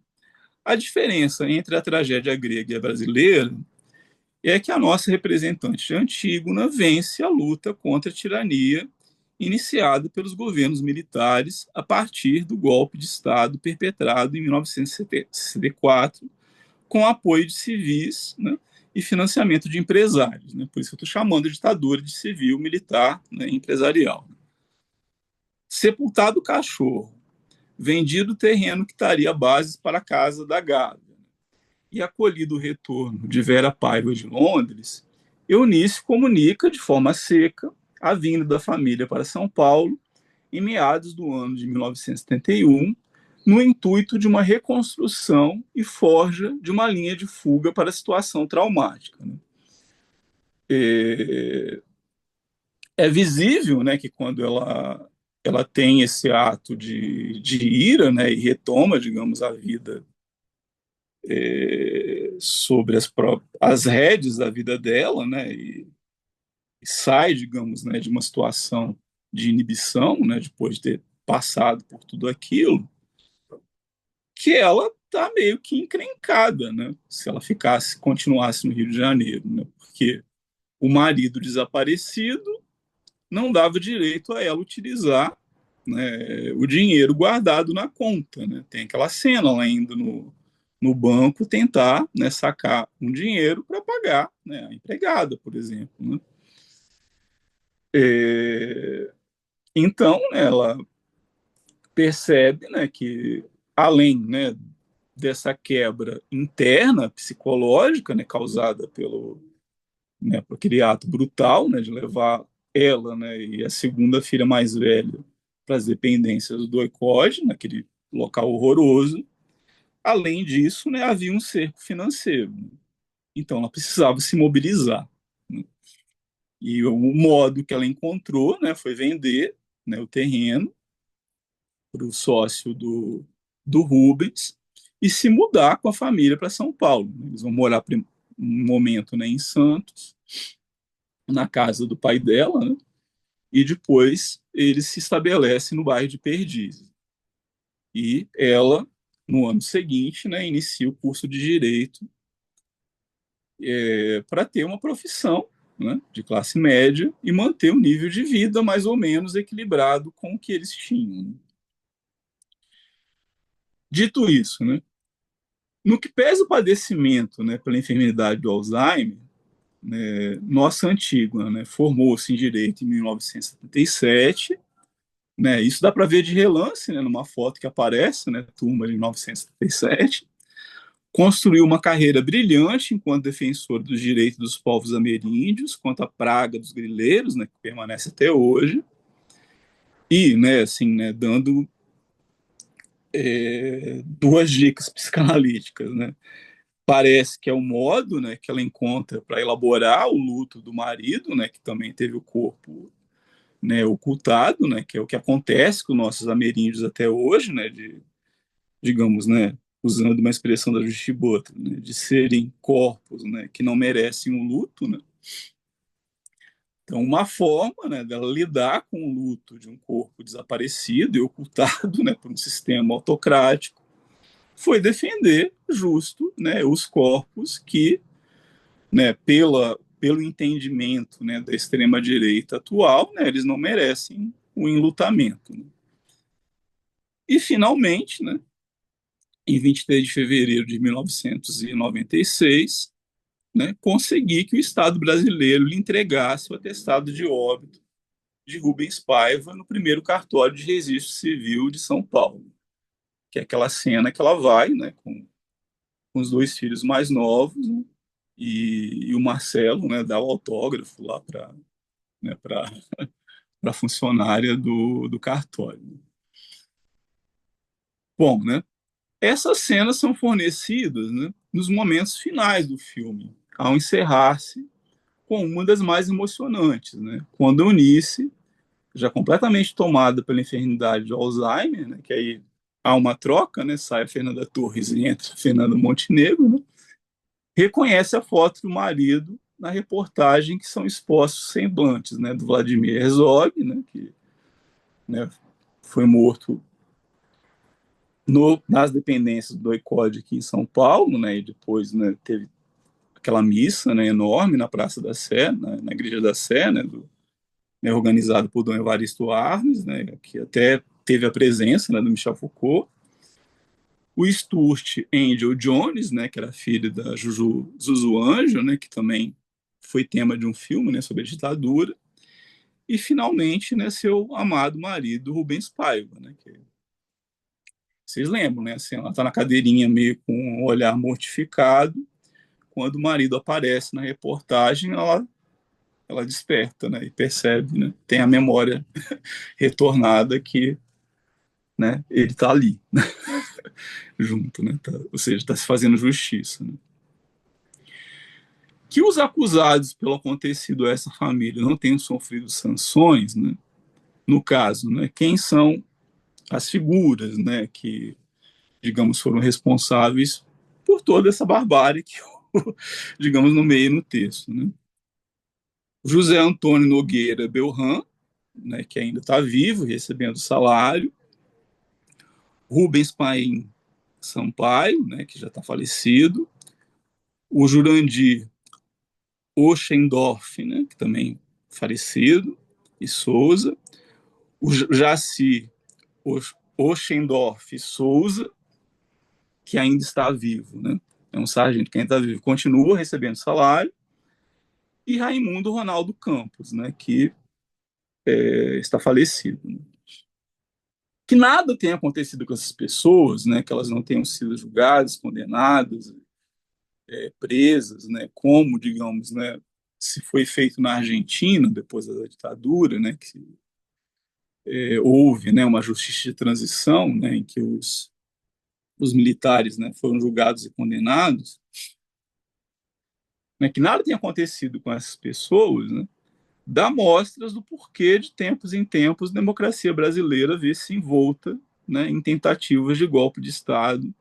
a diferença entre a tragédia grega e a brasileira é que a nossa representante Antígona vence a luta contra a tirania iniciada pelos governos militares a partir do golpe de Estado perpetrado em 1964, com apoio de civis, né, e financiamento de empresários. Né? Por isso que eu estou chamando de ditadura de civil, militar, né, empresarial. Sepultado o cachorro, vendido o terreno que estaria bases para a casa da Gávea, e acolhido o retorno de Vera Paiva de Londres, Eunice comunica de forma seca a vinda da família para São Paulo em meados do ano de 1971, no intuito de uma reconstrução e forja de uma linha de fuga para a situação traumática. Né? É visível, né, que quando ela tem esse ato de ira, né, e retoma, digamos, a vida sobre as rédeas da vida dela, né, e sai, digamos, né, de uma situação de inibição, né, depois de ter passado por tudo aquilo, que ela tá meio que encrencada, né, se ela continuasse no Rio de Janeiro, né, porque o marido desaparecido não dava direito a ela utilizar, né, o dinheiro guardado na conta, né, tem aquela cena lá indo no banco tentar, né, sacar um dinheiro para pagar, né, a empregada, por exemplo. Né? Então, né, ela percebe, né, que além, né, dessa quebra interna psicológica, né, causada por aquele ato brutal, né, de levar ela, né, e a segunda filha mais velha para as dependências do ECOD, naquele local horroroso, além disso, né, havia um cerco financeiro. Né? Então, ela precisava se mobilizar. Né? E o modo que ela encontrou, né, foi vender, né, o terreno para o sócio do Rubens e se mudar com a família para São Paulo. Eles vão morar um momento, né, em Santos, na casa do pai dela, né, e depois eles se estabelecem no bairro de Perdizes. E ela, no ano seguinte, né, inicia o curso de Direito para ter uma profissão, né, de classe média e manter um nível de vida mais ou menos equilibrado com o que eles tinham. Dito isso, né, no que pesa o padecimento, né, pela enfermidade do Alzheimer, né, nossa Antígona, né, formou-se em Direito em 1977, né, isso dá para ver de relance, né, numa foto que aparece, né, turma de 1977, construiu uma carreira brilhante enquanto defensor dos direitos dos povos ameríndios contra a praga dos grileiros, né, que permanece até hoje, e, né, assim, né, dando duas dicas psicanalíticas, né. Parece que é o modo, né, que ela encontra para elaborar o luto do marido, né, que também teve o corpo, né, ocultado, né, que é o que acontece com nossos ameríndios até hoje, né, de, digamos, né, usando uma expressão da Justi Butler, né, de serem corpos, né, que não merecem um luto, né. Então, uma forma, né, dela lidar com o luto de um corpo desaparecido e ocultado, né, por um sistema autocrático foi defender justo, né, os corpos que, né, pelo entendimento, né, da extrema direita atual, né, eles não merecem o enlutamento. Né? E finalmente, né, em 23 de fevereiro de 1996, né, consegui que o Estado brasileiro lhe entregasse o atestado de óbito de Rubens Paiva no primeiro cartório de registro civil de São Paulo, que é aquela cena que ela vai, né, com os dois filhos mais novos, né, e o Marcelo, né, dá o autógrafo lá para, né, para a funcionária do cartório. Bom, né, essas cenas são fornecidas, né, nos momentos finais do filme, ao encerrar-se com uma das mais emocionantes, né, quando a Eunice, já completamente tomada pela enfermidade de Alzheimer, né, que aí há uma troca, né, sai a Fernanda Torres e entra a Fernanda Montenegro, né, reconhece a foto do marido na reportagem que são expostos semblantes, né, do Vladimir Herzog, né, que, né, foi morto nas dependências do ICOD aqui em São Paulo, né, e depois, né, teve aquela missa, né, enorme na Praça da Sé, na Igreja da Sé, né, né, organizado por Dom Evaristo Armes, né, que até teve a presença, né, do Michel Foucault. O Stuart Angel Jones, né, que era filho da Zuzu Anjo, né, que também foi tema de um filme, né, sobre a ditadura. E, finalmente, né, seu amado marido, Rubens Paiva, né, que vocês lembram, né, assim, ela está na cadeirinha meio com um olhar mortificado. Quando o marido aparece na reportagem, ela desperta, né, e percebe, né, tem a memória retornada que, né, ele está ali, né, junto, né, tá, ou seja, está se fazendo justiça, né. Que os acusados pelo acontecido a essa família não tenham sofrido sanções, né, no caso, né, quem são as figuras, né, que, digamos, foram responsáveis por toda essa barbárie que, digamos, no meio no texto, né. José Antônio Nogueira Belran, né, que ainda está vivo, recebendo salário. Rubens Paim Sampaio, né, que já está falecido. O Jurandir Oschendorf, né, que também falecido, e Souza. O Jaci Oschendorf Souza, que ainda está vivo, né? É um sargento que ainda está vivo, continua recebendo salário. E Raimundo Ronaldo Campos, né, que está falecido. Né? Que nada tenha acontecido com essas pessoas, né, que elas não tenham sido julgadas, condenadas, presas, né, como, digamos, né, se foi feito na Argentina depois da ditadura, né, que houve, né, uma justiça de transição, né, em que os os militares, né, foram julgados e condenados, né, que nada tem acontecido com essas pessoas, né, dá mostras do porquê de tempos em tempos a democracia brasileira vê-se envolta, né, em tentativas de golpe de Estado,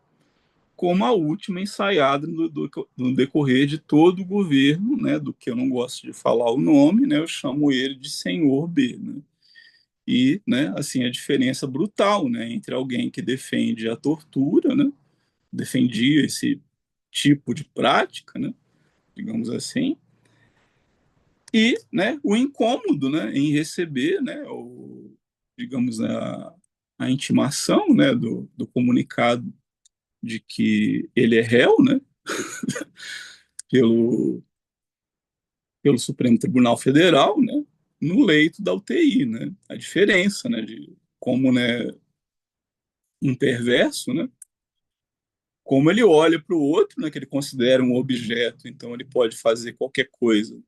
como a última ensaiada no decorrer de todo o governo, né, do que eu não gosto de falar o nome, né, eu chamo ele de Senhor B, né, e, né, assim, a diferença brutal, né, entre alguém que defende a tortura, né, defendia esse tipo de prática, né, digamos assim, e, né, o incômodo, né, em receber, né, digamos, a intimação, né, do comunicado de que ele é réu, né, pelo, pelo Supremo Tribunal Federal, né, no leito da UTI, né, a diferença, né, de como, né, um perverso, né, como ele olha para o outro, né, que ele considera um objeto, então ele pode fazer qualquer coisa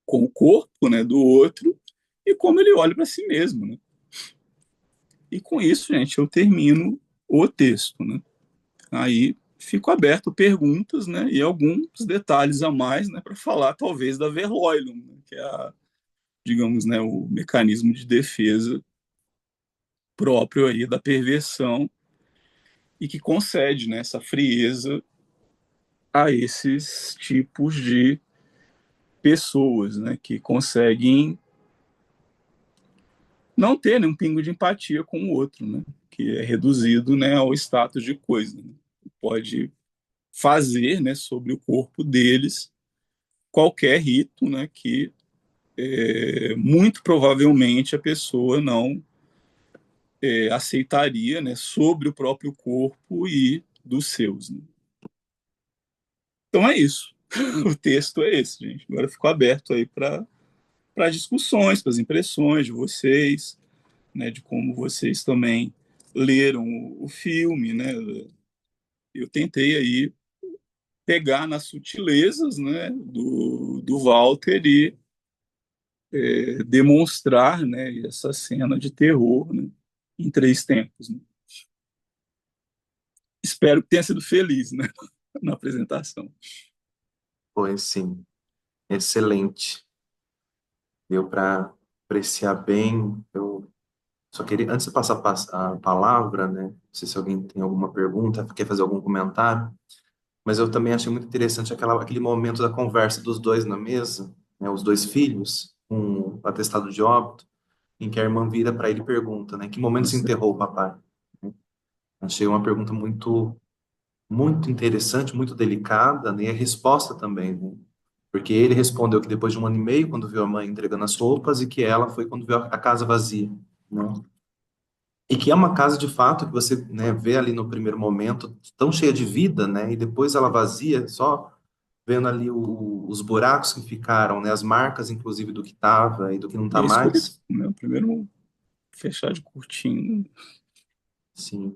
com o corpo, né, do outro, e como ele olha para si mesmo, né. E com isso, gente, eu termino o texto, né. Aí fico aberto a perguntas, né, e alguns detalhes a mais, né, para falar talvez da Verloilum, né, que é a, digamos, né, o mecanismo de defesa próprio aí da perversão e que concede, né, essa frieza a esses tipos de pessoas, né, que conseguem não ter nenhum pingo de empatia com o outro, né, que é reduzido, né, ao status de coisa, né, pode fazer, né, sobre o corpo deles qualquer rito, né, que muito provavelmente a pessoa não aceitaria, né, sobre o próprio corpo e dos seus. Né? Então é isso. O texto é esse, gente. Agora eu fico aberto aí para discussões, para as impressões de vocês, né, de como vocês também leram o filme, né? Eu tentei aí pegar nas sutilezas, né, do Walter e demonstrar, né, essa cena de terror, né, em três tempos. Né? Espero que tenha sido feliz, né, na apresentação. Pois sim, excelente. Deu para apreciar bem. Eu só queria, antes de passar a palavra, né? Não sei se alguém tem alguma pergunta, quer fazer algum comentário, mas eu também achei muito interessante aquele momento da conversa dos dois na mesa, né? Os dois filhos, com o atestado de óbito, em que a irmã vira para ele e pergunta, né? Em que momento se Nossa, enterrou o papai? Achei uma pergunta muito interessante, muito delicada, né? E a resposta também, né? Porque ele respondeu que depois de um ano e meio, quando viu a mãe entregando as roupas, e que ela foi quando viu a casa vazia, né? E que é uma casa de fato que você, né, vê ali no primeiro momento tão cheia de vida, né? E depois ela vazia, só vendo ali os buracos que ficaram, né? As marcas, inclusive, do que estava e do que não está e a escuridão, mais. né, primeiro fechar de cortina Sim,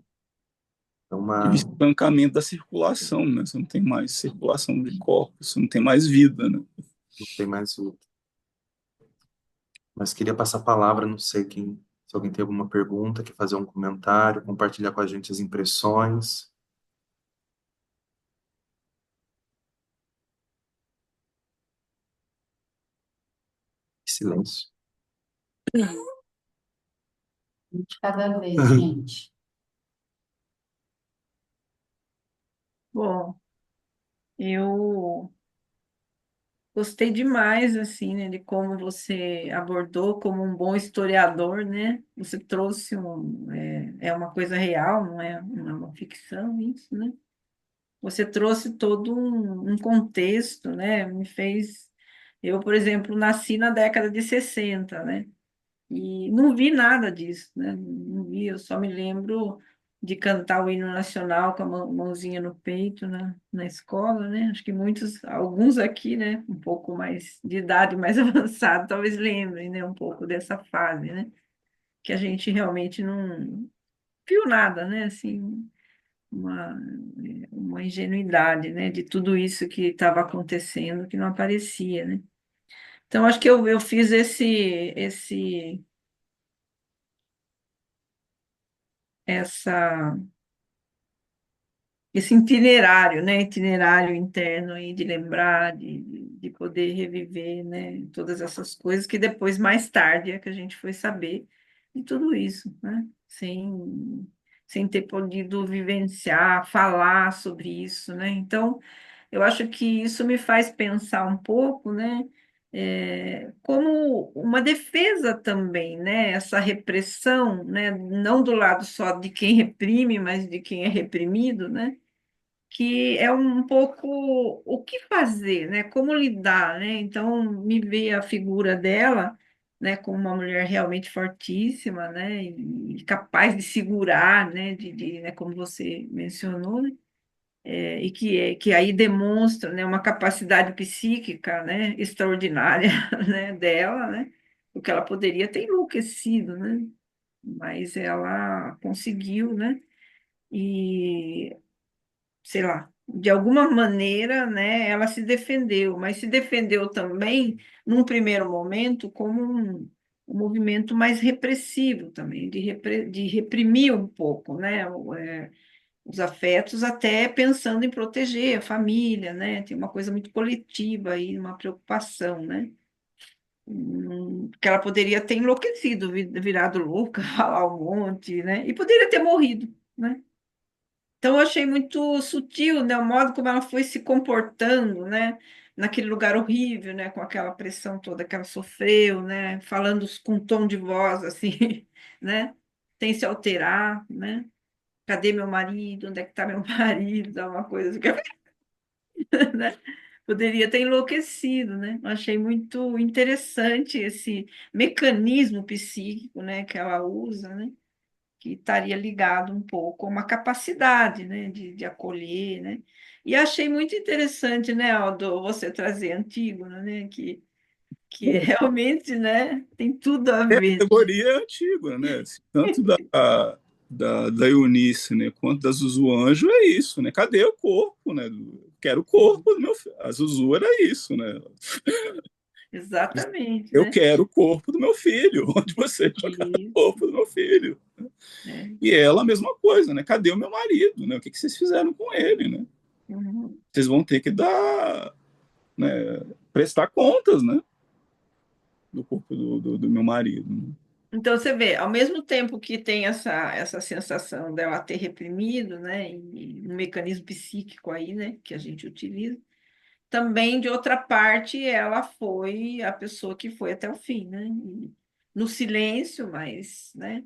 é e o uma, estancamento da circulação, né, você não tem mais circulação de corpos, você não tem mais vida, né. não tem mais o. Mas queria passar a palavra, não sei quem, se alguém tem alguma pergunta, quer fazer um comentário, compartilhar com a gente as impressões. Silêncio. Um de cada vez, gente. Bom, eu gostei demais, assim, né, de como você abordou como um bom historiador, né? Você trouxe é uma coisa real, não é uma ficção isso, né? Você trouxe todo um contexto, né? Me fez... Eu, por exemplo, nasci na década de 60, né? E não vi nada disso, né? Não vi, eu só me lembro de cantar o hino nacional com a mãozinha no peito na escola, né? Acho que muitos, alguns aqui, né, um pouco mais de idade mais avançada, talvez lembrem, né, um pouco dessa fase, né? Que a gente realmente não viu nada, né? Assim, uma, uma ingenuidade, né, de tudo isso que estava acontecendo que não aparecia, né? Então, acho que eu fiz essa esse itinerário, né? Itinerário interno aí de lembrar, de poder reviver, né? Todas essas coisas que depois, mais tarde, é que a gente foi saber de tudo isso, né? Sem ter podido vivenciar, falar sobre isso, né? Então, eu acho que isso me faz pensar um pouco, né? Como uma defesa também, né? Essa repressão, né? Não do lado só de quem reprime, mas de quem é reprimido, né? Que é um pouco o que fazer, né? Como lidar, né? Então, me veio a figura dela, né? Como uma mulher realmente fortíssima, né? E capaz de segurar, né? Né? Como você mencionou, né? E que aí demonstra, né? Uma capacidade psíquica, né? Extraordinária, né? Dela, né? Porque ela poderia ter enlouquecido, né? Mas ela conseguiu, né? E sei lá, de alguma maneira, né, ela se defendeu, mas se defendeu também, num primeiro momento, como um movimento mais repressivo também, de reprimir um pouco, né, os afetos, até pensando em proteger a família, né, tem uma coisa muito coletiva aí, uma preocupação, né, que ela poderia ter enlouquecido, virado louca, falar um monte, né, e poderia ter morrido, né. Então, eu achei muito sutil, né, o modo como ela foi se comportando, né, naquele lugar horrível, né, com aquela pressão toda que ela sofreu, né, falando com um tom de voz assim, né, sem se alterar, né, cadê meu marido, onde é que está meu marido, é uma coisa que, né, poderia ter enlouquecido, né, eu achei muito interessante esse mecanismo psíquico, né, que ela usa, né, que estaria ligado um pouco a uma capacidade, né, de acolher, né? E achei muito interessante, né, Aldo, você trazer Antígona, né, que realmente, né, tem tudo a É, a ver. categoria é antiga, né? Assim, tanto da Eunice, né, quanto da Zuzu Anjo é isso, né? Cadê o corpo, né? Quero o corpo do meu filho. A Zuzu era isso, né? Exatamente, Eu né? quero o corpo do meu filho. Onde você jogar o Isso, corpo do meu filho? né? E ela a mesma coisa, né? Cadê o meu marido, né? O que vocês fizeram com ele, né? Uhum. Vocês vão ter que dar, né? Prestar contas, né? Do corpo do meu marido, né? Então, você vê, ao mesmo tempo que tem essa sensação dela ter reprimido, né, e um mecanismo psíquico aí, né, que a gente utiliza, também, de outra parte, ela foi a pessoa que foi até o fim, né? E no silêncio, mas, né?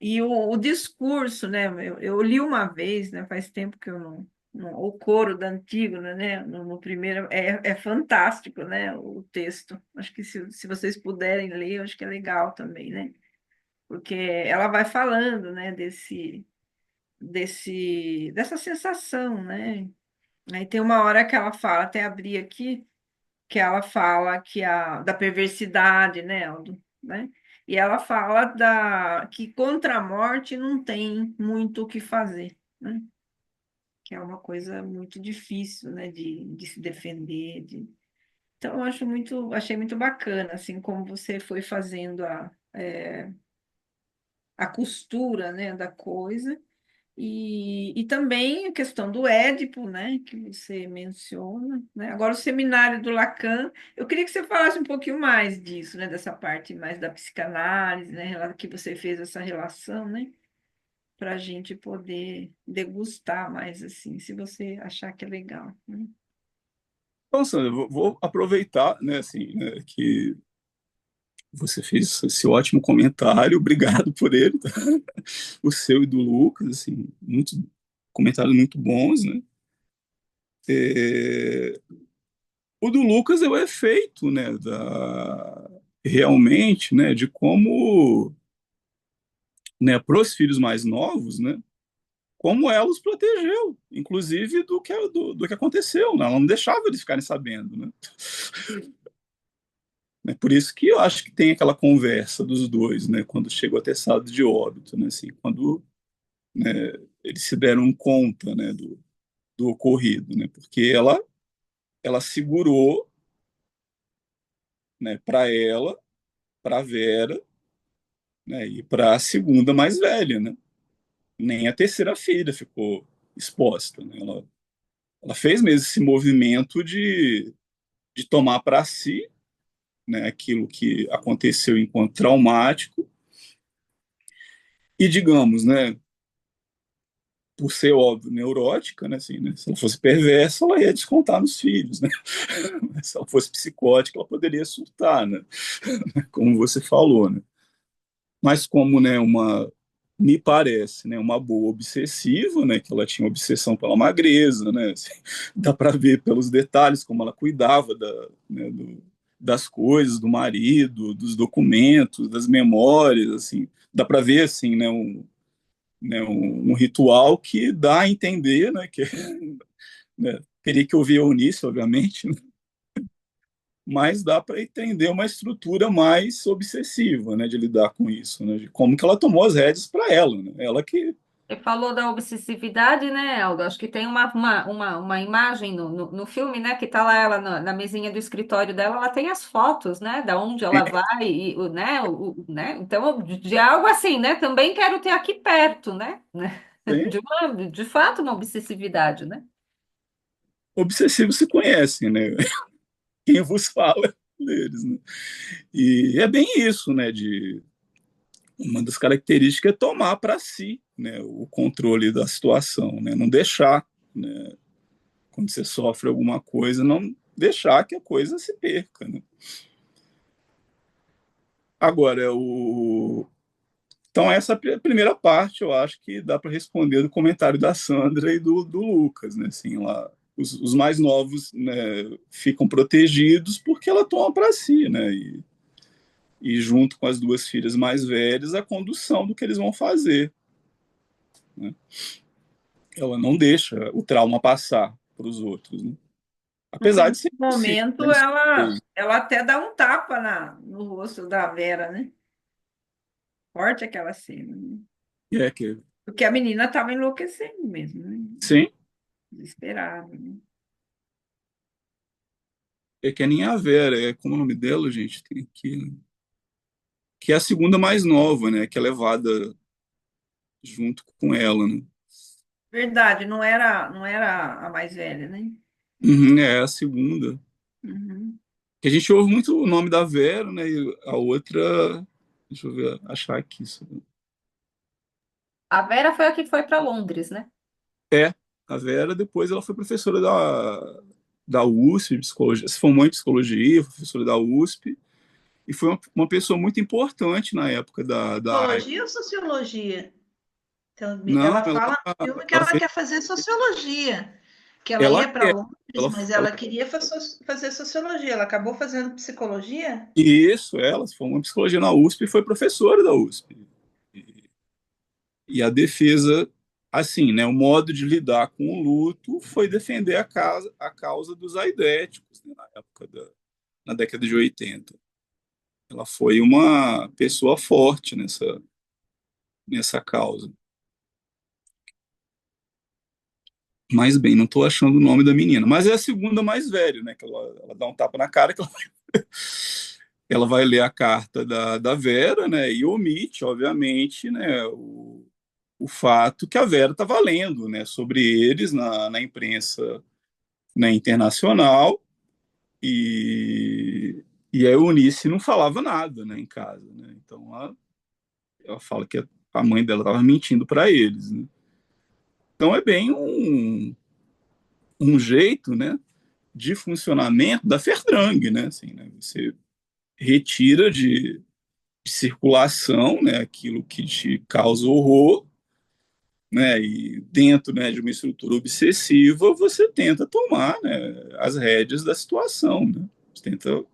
E o discurso, né? Eu li uma vez, né? Faz tempo que eu o coro da Antígona, né? No primeiro, é fantástico, né? O texto. Acho que se vocês puderem ler, eu acho que é legal também, né? Porque ela vai falando, né? Dessa sensação, né? Aí tem uma hora que ela fala, até abrir aqui, que ela fala da perversidade, né, Aldo? Né? E ela fala que contra a morte não tem muito o que fazer, né? Que é uma coisa muito difícil, né, de se defender. Então, achei muito bacana, assim, como você foi fazendo a costura, né, da coisa. E também a questão do Édipo, né, que você menciona, né? Agora, o seminário do Lacan, eu queria que você falasse um pouquinho mais disso, né, dessa parte mais da psicanálise, né, que você fez essa relação, né, para a gente poder degustar mais, assim, se você achar que é legal, né? Então, Sandra, vou aproveitar, né, assim, né, que você fez esse ótimo comentário, obrigado por ele, tá? O seu e do Lucas, assim, comentários muito bons, né? É, o do Lucas é o efeito, né, realmente, né, de como, né, para os filhos mais novos, né, como ela os protegeu, inclusive do que aconteceu, né? Ela não deixava eles ficarem sabendo, né? É por isso que eu acho que tem aquela conversa dos dois, né, quando chega o atestado de óbito, né, assim, quando, né, eles se deram conta, né, do ocorrido, né, porque ela segurou, né, para ela, para Vera, né, e para a segunda mais velha, né, nem a terceira filha ficou, exposta, né? Ela fez mesmo esse movimento de tomar para si, né, aquilo que aconteceu enquanto traumático e, digamos, né, por ser óbvio neurótica, né, assim, né, se ela fosse perversa, ela ia descontar nos filhos, né? Se ela fosse psicótica, ela poderia surtar, né? Como você falou, né? Mas como, né, me parece, né, uma boa obsessiva, né, que ela tinha obsessão pela magreza, né, assim, dá para ver pelos detalhes como ela cuidava né, das coisas, do marido, dos documentos, das memórias, assim, dá para ver, assim, um ritual que dá a entender, né, que né, teria que ouvir a Eunice, obviamente, né, mas dá para entender uma estrutura mais obsessiva, né, de lidar com isso, né, de como que ela tomou as rédeas para ela, né, ela que Você falou da obsessividade, né, Elga? Acho que tem uma imagem no filme, né, que tá lá ela na mesinha do escritório dela, ela tem as fotos, né, da onde ela vai, e, né, né, então, de algo assim, né, também quero ter aqui perto, né, tem. de fato, uma obsessividade, né? Obsessivos se conhecem, né? Quem vos fala deles, né? E é bem isso, né? De uma das características é tomar para si, né, o controle da situação, né? Não deixar, né, quando você sofre alguma coisa, não deixar que a coisa se perca, né? Agora, então essa primeira parte eu acho que dá para responder do comentário da Sandra e do Lucas, né? Assim, lá os mais novos, né, ficam protegidos porque ela toma para si, né? E junto com as duas filhas mais velhas a condução do que eles vão fazer, né? Ela não deixa o trauma passar para os outros, né? Apesar de Naquele ser possível, momento, né? ela até dá um tapa no rosto da Vera, né? Forte aquela cena, né? É que Porque a menina estava enlouquecendo mesmo, né? sim, Desesperada, né? é que nem a Vera, é como é o nome dela, gente, tem aqui, que é a segunda mais nova, né, que é levada junto com ela, né? Verdade, não era a mais velha, né? Uhum, é a segunda. Uhum. Que a gente ouve muito o nome da Vera, né, e a outra, deixa eu ver, achar aqui isso. A Vera foi a que foi para Londres, né? É, a Vera, depois ela foi professora da USP, de psicologia, se formou em psicologia, professora da USP, e foi uma pessoa muito importante na época da AIDS. Psicologia ou sociologia? Então, Não, ela fala no filme que ela ela fez, quer fazer sociologia, que ela ela ia para quer, Londres, ela, mas ela, ela queria fazer sociologia. Ela acabou fazendo psicologia? isso, ela se formou em psicologia na USP e foi professora da USP. E a defesa, assim, né, o modo de lidar com o luto foi defender a causa dos aidéticos, né, na década de 80. Ela foi uma pessoa forte nessa causa. Mas bem, não estou achando o nome da menina. Mas é a segunda mais velha, né? Que ela dá um tapa na cara, que ela vai ler a carta da Vera, né? E omite, obviamente, né? O fato que a Vera estava lendo, né? Sobre eles na imprensa, né, internacional. E, e a Eunice não falava nada, né? Em casa, né? Então ela fala que a mãe dela estava mentindo para eles, né? Então é bem um jeito, né, de funcionamento da Ferdrang, né? Assim, né? Você retira de circulação, né, aquilo que te causa horror, né? E dentro, né, de uma estrutura obsessiva, você tenta tomar, né, as rédeas da situação, né? Você tenta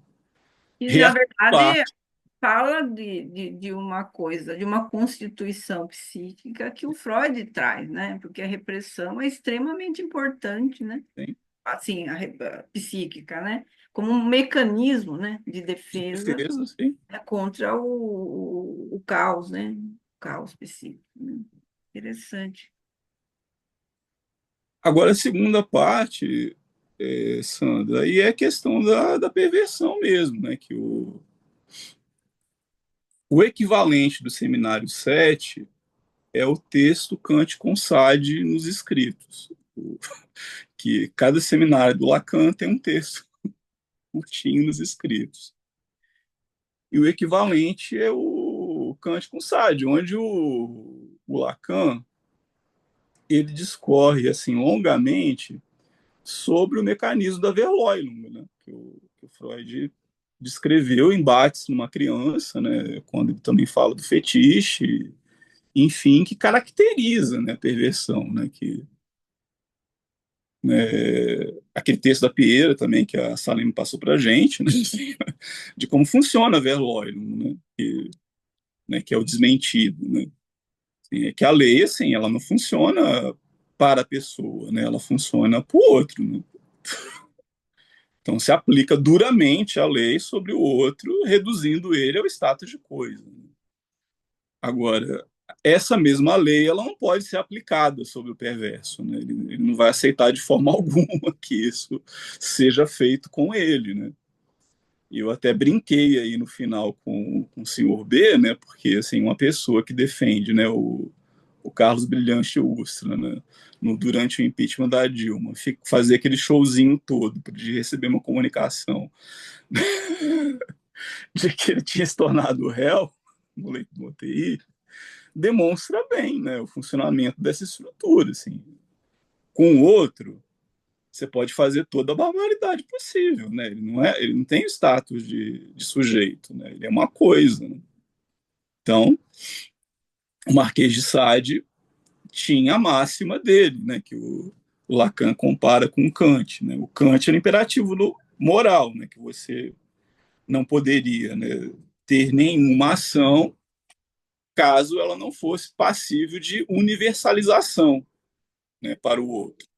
E, na rearticular. verdade, fala de uma coisa, de uma constituição psíquica que o Freud traz, né? Porque a repressão é extremamente importante, né? Tem Assim, a psíquica, né? Como um mecanismo, né, de defesa, defesa, assim. né, contra o caos, né? O caos psíquico, né? Interessante. Agora, a segunda parte, Sandra, aí é a questão da perversão mesmo, né? Que o equivalente do seminário 7 é o texto Kant com Sade nos escritos. Que cada seminário do Lacan tem um texto curtinho nos escritos. E o equivalente é o Kant com Sade, onde o Lacan ele discorre assim longamente sobre o mecanismo da Verleumdung, né, que o Freud descreveu embates numa criança, né, quando ele também fala do fetiche, enfim, que caracteriza, né, a perversão, né, que aquele texto da Pieira também que a Salem passou para a gente, né, de como funciona a Verleumdung, que é o desmentido, né, é que a lei, assim, ela não funciona para a pessoa, né, ela funciona para o outro, né. Então se aplica duramente a lei sobre o outro, reduzindo ele ao status de coisa. Agora, essa mesma lei ela não pode ser aplicada sobre o perverso, né? Ele não vai aceitar de forma alguma que isso seja feito com ele, né? E eu até brinquei aí no final com o senhor B, né? Porque assim, uma pessoa que defende, né, o Carlos Brilhante Ustra, né, durante o impeachment da Dilma, fazer aquele showzinho todo de receber uma comunicação de que ele tinha se tornado réu no leito do UTI, demonstra bem, né, o funcionamento dessa estrutura. Assim. Com o outro, você pode fazer toda a barbaridade possível. Né? Ele não tem o status de sujeito, né? Ele é uma coisa. Né? Então, o Marquês de Sade tinha a máxima dele, né, que o Lacan compara com o Kant. Né? O Kant era imperativo moral, né, que você não poderia, né, ter nenhuma ação caso ela não fosse passível de universalização, né, para o outro.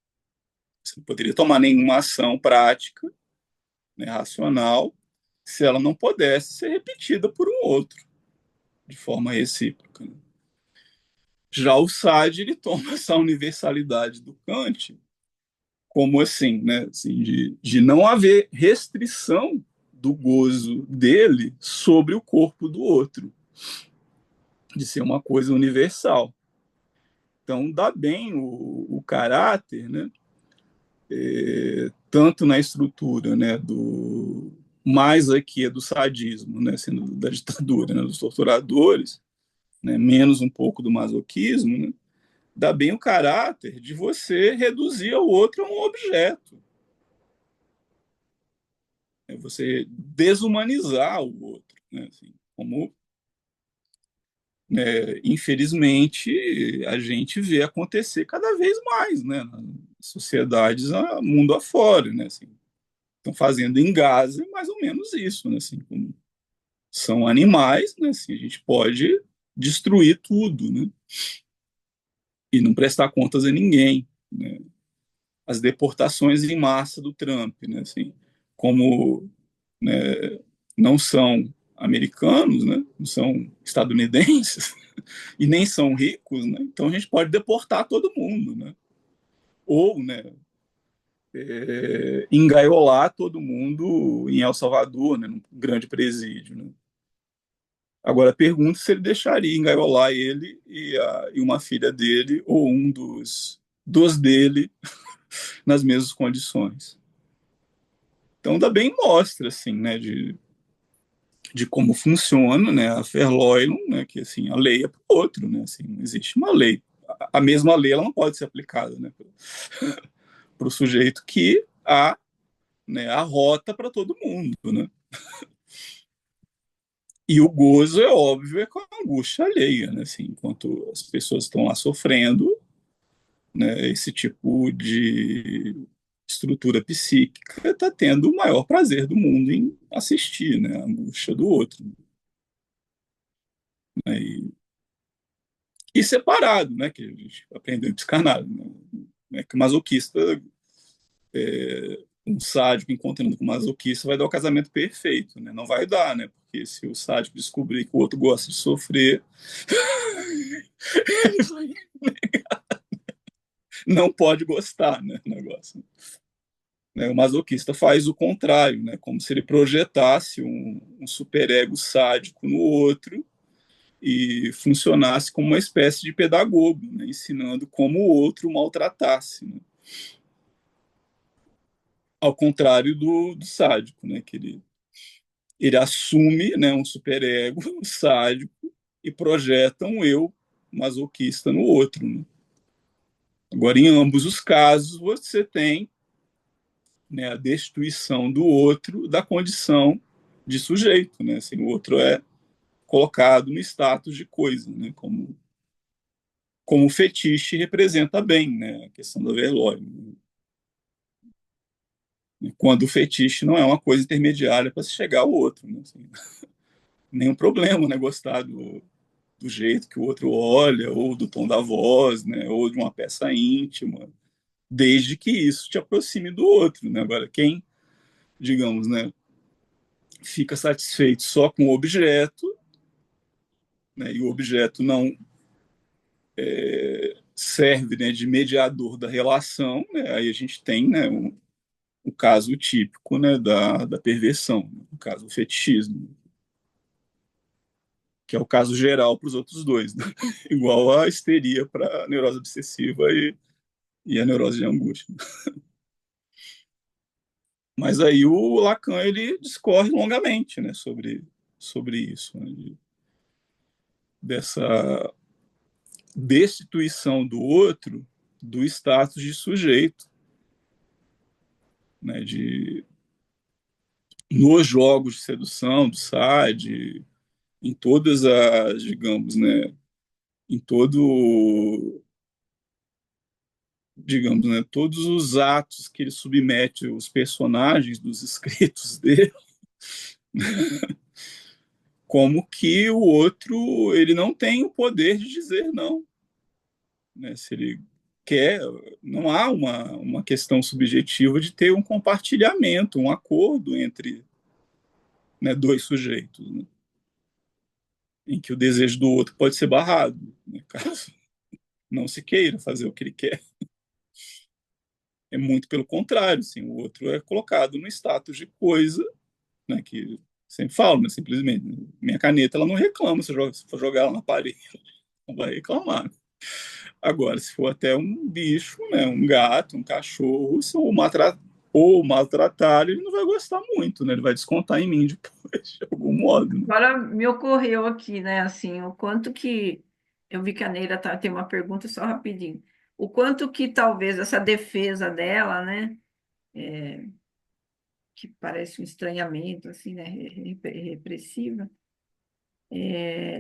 Você não poderia tomar nenhuma ação prática, né, racional, se ela não pudesse ser repetida por um outro, de forma recíproca. Né? Já o Sade ele toma essa universalidade do Kant como assim, né, assim, de não haver restrição do gozo dele sobre o corpo do outro, de ser uma coisa universal. Então, dá bem o caráter, né, tanto na estrutura, né, do mais aqui é do sadismo, né, sendo da ditadura, né, dos torturadores, né, menos um pouco do masoquismo, né, dá bem o caráter de você reduzir o outro a um objeto. É você desumanizar o outro, né, assim, como infelizmente a gente vê acontecer cada vez mais, né, nas sociedades mundo afora, né, assim, estão fazendo em Gaza mais ou menos isso, né, assim, como são animais, né, assim, a gente pode destruir tudo, né, e não prestar contas a ninguém, né, as deportações em massa do Trump, né, assim, como, né, não são americanos, né, não são estadunidenses e nem são ricos, né, então a gente pode deportar todo mundo, né, ou, né, engaiolar todo mundo em El Salvador, né, num grande presídio, né. Agora, pergunto se ele deixaria engaiolar ele e uma filha dele ou um dos dele nas mesmas condições. Então, dá bem mostra, assim, né, de como funciona, né, a Verleumdung, né, que, assim, a lei é para o outro, né, assim, não existe uma lei. A mesma lei, ela não pode ser aplicada, né, para o sujeito que há, né, a rota para todo mundo, né. E o gozo, é óbvio, é com a angústia alheia, né, assim, enquanto as pessoas estão lá sofrendo, né, esse tipo de estrutura psíquica está tendo o maior prazer do mundo em assistir, né, a angústia do outro. Né, e separado, né, que a gente aprendeu em psicanálise, né, que o masoquista, um sádico encontrando com um masoquista vai dar o casamento perfeito, né, não vai dar, né, porque se o sádico descobrir que o outro gosta de sofrer, ele vai não pode gostar, né, do negócio. Né, o masoquista faz o contrário, né, como se ele projetasse um superego sádico no outro e funcionasse como uma espécie de pedagogo, né, ensinando como o outro maltratasse, né? Ao contrário do sádico, né, que ele assume, né, um superego um sádico e projeta um eu masoquista no outro, né? Agora, em ambos os casos, você tem, né, a destituição do outro da condição de sujeito, né? Assim, o outro é colocado no status de coisa, né? Como o fetiche representa bem, né? A questão do velório, né? Quando o fetiche não é uma coisa intermediária para se chegar ao outro, né? Assim, nenhum problema, né? Gostar do jeito que o outro olha, ou do tom da voz, né? Ou de uma peça íntima, desde que isso te aproxime do outro, né? Agora, quem, digamos, né, fica satisfeito só com o objeto, né, e o objeto não serve, né, de mediador da relação, né, aí a gente tem, né, um caso típico, né, da perversão, no caso, o fetichismo, que é o caso geral para os outros dois, né? Igual a histeria para a neurose obsessiva e a neurose de angústia. Mas aí o Lacan ele discorre longamente, né, sobre isso, né, dessa destituição do outro do status de sujeito, né, nos jogos de sedução do SAD, em todas as, digamos, né, em todo, digamos, né, todos os atos que ele submete os personagens dos escritos dele, como que o outro ele não tem o poder de dizer não, né? Se ele quer, não há uma questão subjetiva de ter um compartilhamento, um acordo entre, né, dois sujeitos, né? Em que o desejo do outro pode ser barrado, né, caso não se queira fazer o que ele quer. É muito pelo contrário, assim, o outro é colocado no status de coisa, né, que sempre falo, né, simplesmente, minha caneta ela não reclama se for jogar ela na parede, não vai reclamar. Agora, se for até um bicho, né, um gato, um cachorro, se eu maltratar, ele não vai gostar muito, né? Ele vai descontar em mim depois, de algum modo, né? Agora me ocorreu aqui, né, assim, o quanto que eu vi que a Neira tem uma pergunta só rapidinho. O quanto que talvez essa defesa dela, né, que parece um estranhamento, assim, né, repressiva,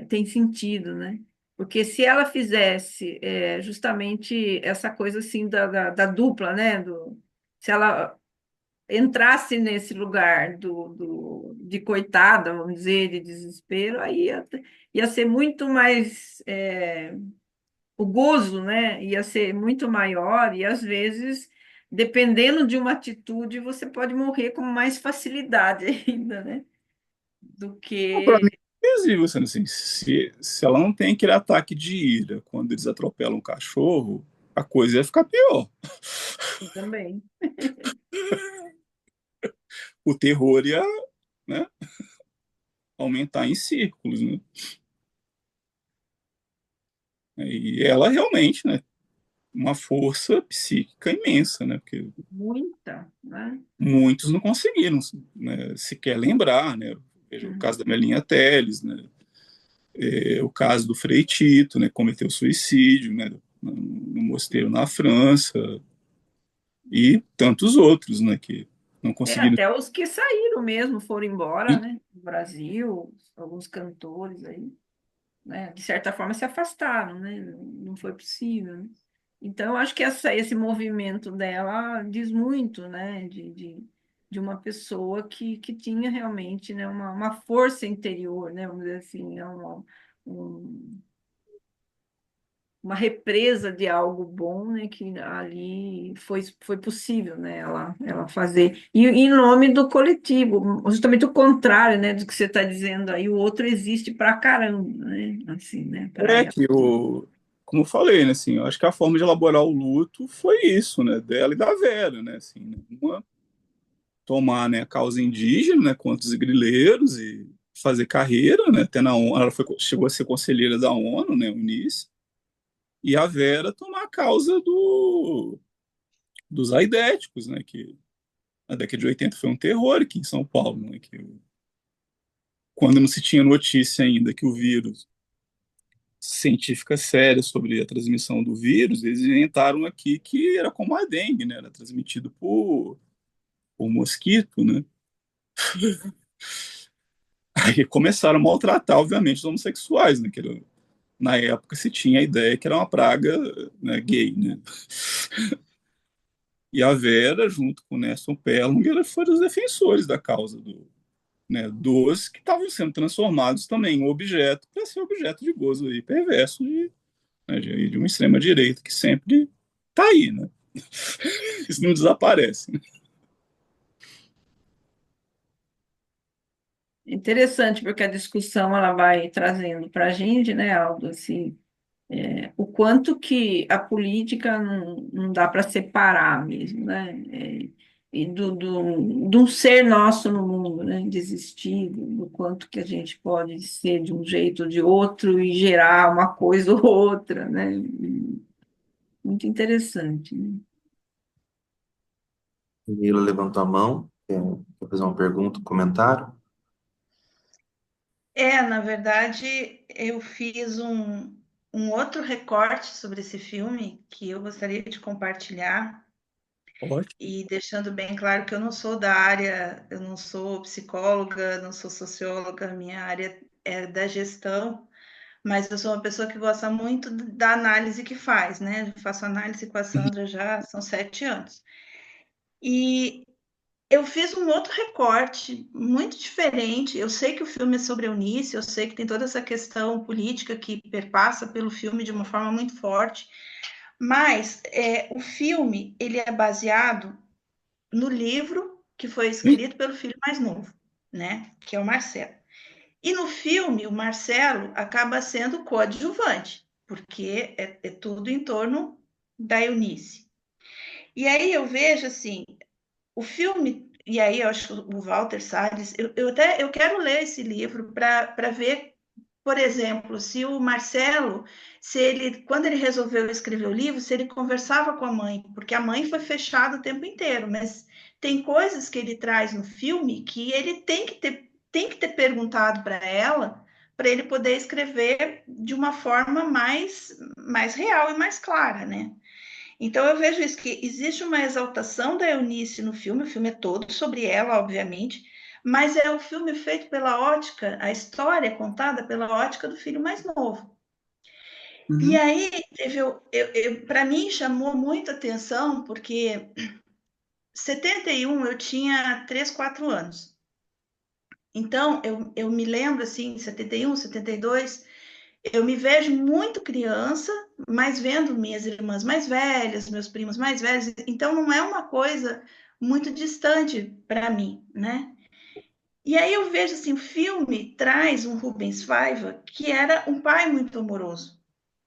tem sentido, né? Porque se ela fizesse justamente essa coisa assim da dupla, né, se ela entrasse nesse lugar de coitada, vamos dizer, de desespero, aí ia ser muito mais. O gozo, né? Ia ser muito maior, e às vezes, dependendo de uma atitude, você pode morrer com mais facilidade ainda, né? Do Para que mim, é visível, sendo assim, se ela não tem aquele ataque de ira quando eles atropelam um cachorro, a coisa ia ficar pior. também. O terror ia, né, aumentar em círculos, né? E ela realmente, né, uma força psíquica imensa, né? Porque Muita, né? muitos não conseguiram, né, sequer lembrar, né? Veja o caso da Melinha Teles, né? O caso do Frei Tito, né? Cometeu suicídio, né? No mosteiro na França e tantos outros, né? Que não conseguiram. Até os que saíram mesmo foram embora, né? No Brasil, alguns cantores aí, né? De certa forma se afastaram, né? Não foi possível, né? Então, eu acho que esse movimento dela diz muito, né? De uma pessoa que tinha realmente, né? Uma força interior, né? Vamos dizer assim, né? Um, uma represa de algo bom, né, que ali foi possível, né, ela fazer. E em nome do coletivo, justamente o contrário, né, do que você está dizendo aí, o outro existe pra caramba, né, assim, né, para ela. Que como eu falei, né? Assim, eu acho que a forma de elaborar o luto foi isso, né? Dela e da Vera, né? Assim, né, uma tomar, né, a causa indígena, né, contra os grileiros fazer carreira, né? Até na ONU, ela chegou a ser conselheira da ONU, né? Eunice, e a Vera tomar a causa dos aidéticos, né? Que na década de 80 foi um terror aqui em São Paulo, né? Que quando não se tinha notícia ainda que o vírus científica séria sobre a transmissão do vírus, eles inventaram aqui que era como a dengue, né? Era transmitido por mosquito, né? Aí começaram a maltratar, obviamente, os homossexuais, né? Na época se tinha a ideia que era uma praga, né, gay, né? E a Vera, junto com o Nelson Perlmutter, foram os defensores da causa né, dos que estavam sendo transformados também em objeto para ser objeto de gozo aí, perverso né, de uma extrema-direita que sempre está aí, né? Isso não desaparece. Né? Interessante, porque a discussão ela vai trazendo para a gente, né, Aldo, assim, o quanto que a política não dá para separar mesmo, né? E de um ser nosso no mundo, né? De existir, do quanto que a gente pode ser de um jeito ou de outro e gerar uma coisa ou outra, né? Muito interessante, né? Camila levantou a mão, quer fazer uma pergunta, um comentário? Na verdade, eu fiz um outro recorte sobre esse filme que eu gostaria de compartilhar Ótimo. e deixando bem claro que eu não sou da área, eu não sou psicóloga, não sou socióloga, minha área é da gestão, mas eu sou uma pessoa que gosta muito da análise que faz, né? Eu faço análise com a Sandra já são 7 anos. E eu fiz um outro recorte muito diferente. Eu sei que o filme é sobre a Eunice, eu sei que tem toda essa questão política que perpassa pelo filme de uma forma muito forte, mas o filme ele é baseado no livro que foi escrito pelo filho mais novo, né? Que é o Marcelo. E no filme, o Marcelo acaba sendo coadjuvante, porque é tudo em torno da Eunice. E aí eu vejo assim, o filme, e aí eu acho que o Walter Salles, eu quero ler esse livro para ver, por exemplo, se o Marcelo, se ele, quando ele resolveu escrever o livro, se ele conversava com a mãe, porque a mãe foi fechada o tempo inteiro, mas tem coisas que ele traz no filme que ele tem que ter perguntado para ela, para ele poder escrever de uma forma mais real e mais clara, né? Então eu vejo isso, que existe uma exaltação da Eunice no filme, o filme é todo sobre ela, obviamente, mas é um filme feito pela ótica, a história é contada pela ótica do filho mais novo. E Uhum. aí, para mim, chamou muita atenção, porque 71 eu tinha 3, 4 anos. Então, eu me lembro, assim, 71, 72, eu me vejo muito criança, mas vendo minhas irmãs mais velhas, meus primos mais velhos, então não é uma coisa muito distante para mim, né? E aí eu vejo assim, o filme traz um Rubens Paiva que era um pai muito amoroso,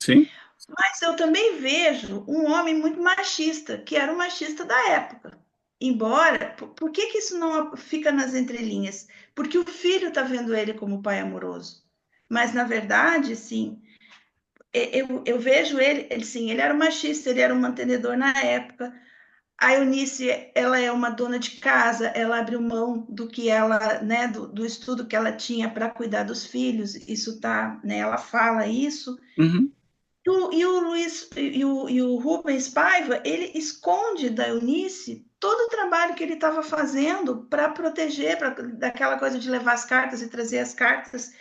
Sim. mas eu também vejo um homem muito machista, que era o machista da época. Embora, por que isso não fica nas entrelinhas? Porque o filho está vendo ele como pai amoroso. Mas, na verdade, sim, eu vejo ele, sim, ele era um machista, ele era um mantenedor na época. A Eunice, ela é uma dona de casa, ela abriu mão do que ela, né, do estudo que ela tinha para cuidar dos filhos, isso tá, né, ela fala isso. Uhum. E o Luiz e o Rubens Paiva, ele esconde da Eunice todo o trabalho que ele estava fazendo para proteger, daquela coisa de levar as cartas e trazer as cartas.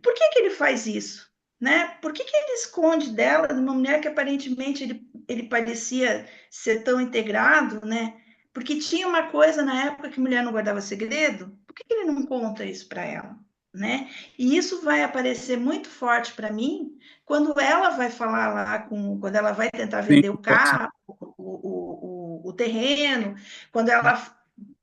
Por que ele faz isso? Né? Por que ele esconde dela, de uma mulher que aparentemente ele parecia ser tão integrado, né? Porque tinha uma coisa na época que mulher não guardava segredo, por que ele não conta isso para ela? Né? E isso vai aparecer muito forte para mim quando ela vai falar lá, quando ela vai tentar Sim, vender o carro, o terreno, quando ela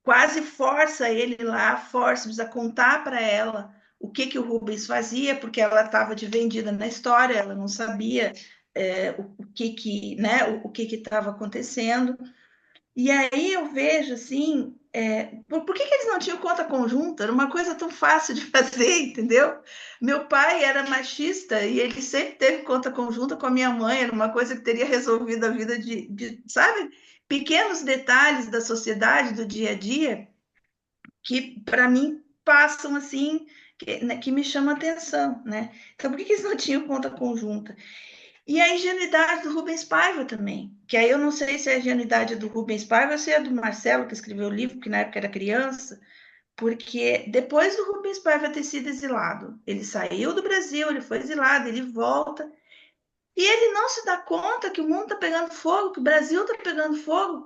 quase força ele lá, força a contar para ela o que o Rubens fazia, porque ela estava de vendida na história, ela não sabia né, o que estava acontecendo. E aí eu vejo assim Por que eles não tinham conta conjunta? Era uma coisa tão fácil de fazer, entendeu? Meu pai era machista e ele sempre teve conta conjunta com a minha mãe, era uma coisa que teria resolvido a vida sabe? Pequenos detalhes da sociedade, do dia a dia, que para mim passam assim, que me chamam a atenção, né? Então, por que eles não tinham conta conjunta? E a ingenuidade do Rubens Paiva também, que aí eu não sei se é a ingenuidade do Rubens Paiva ou se é do Marcelo, que escreveu o livro, que na época era criança, porque depois do Rubens Paiva ter sido exilado, ele saiu do Brasil, ele foi exilado, ele volta, e ele não se dá conta que o mundo está pegando fogo, que o Brasil está pegando fogo,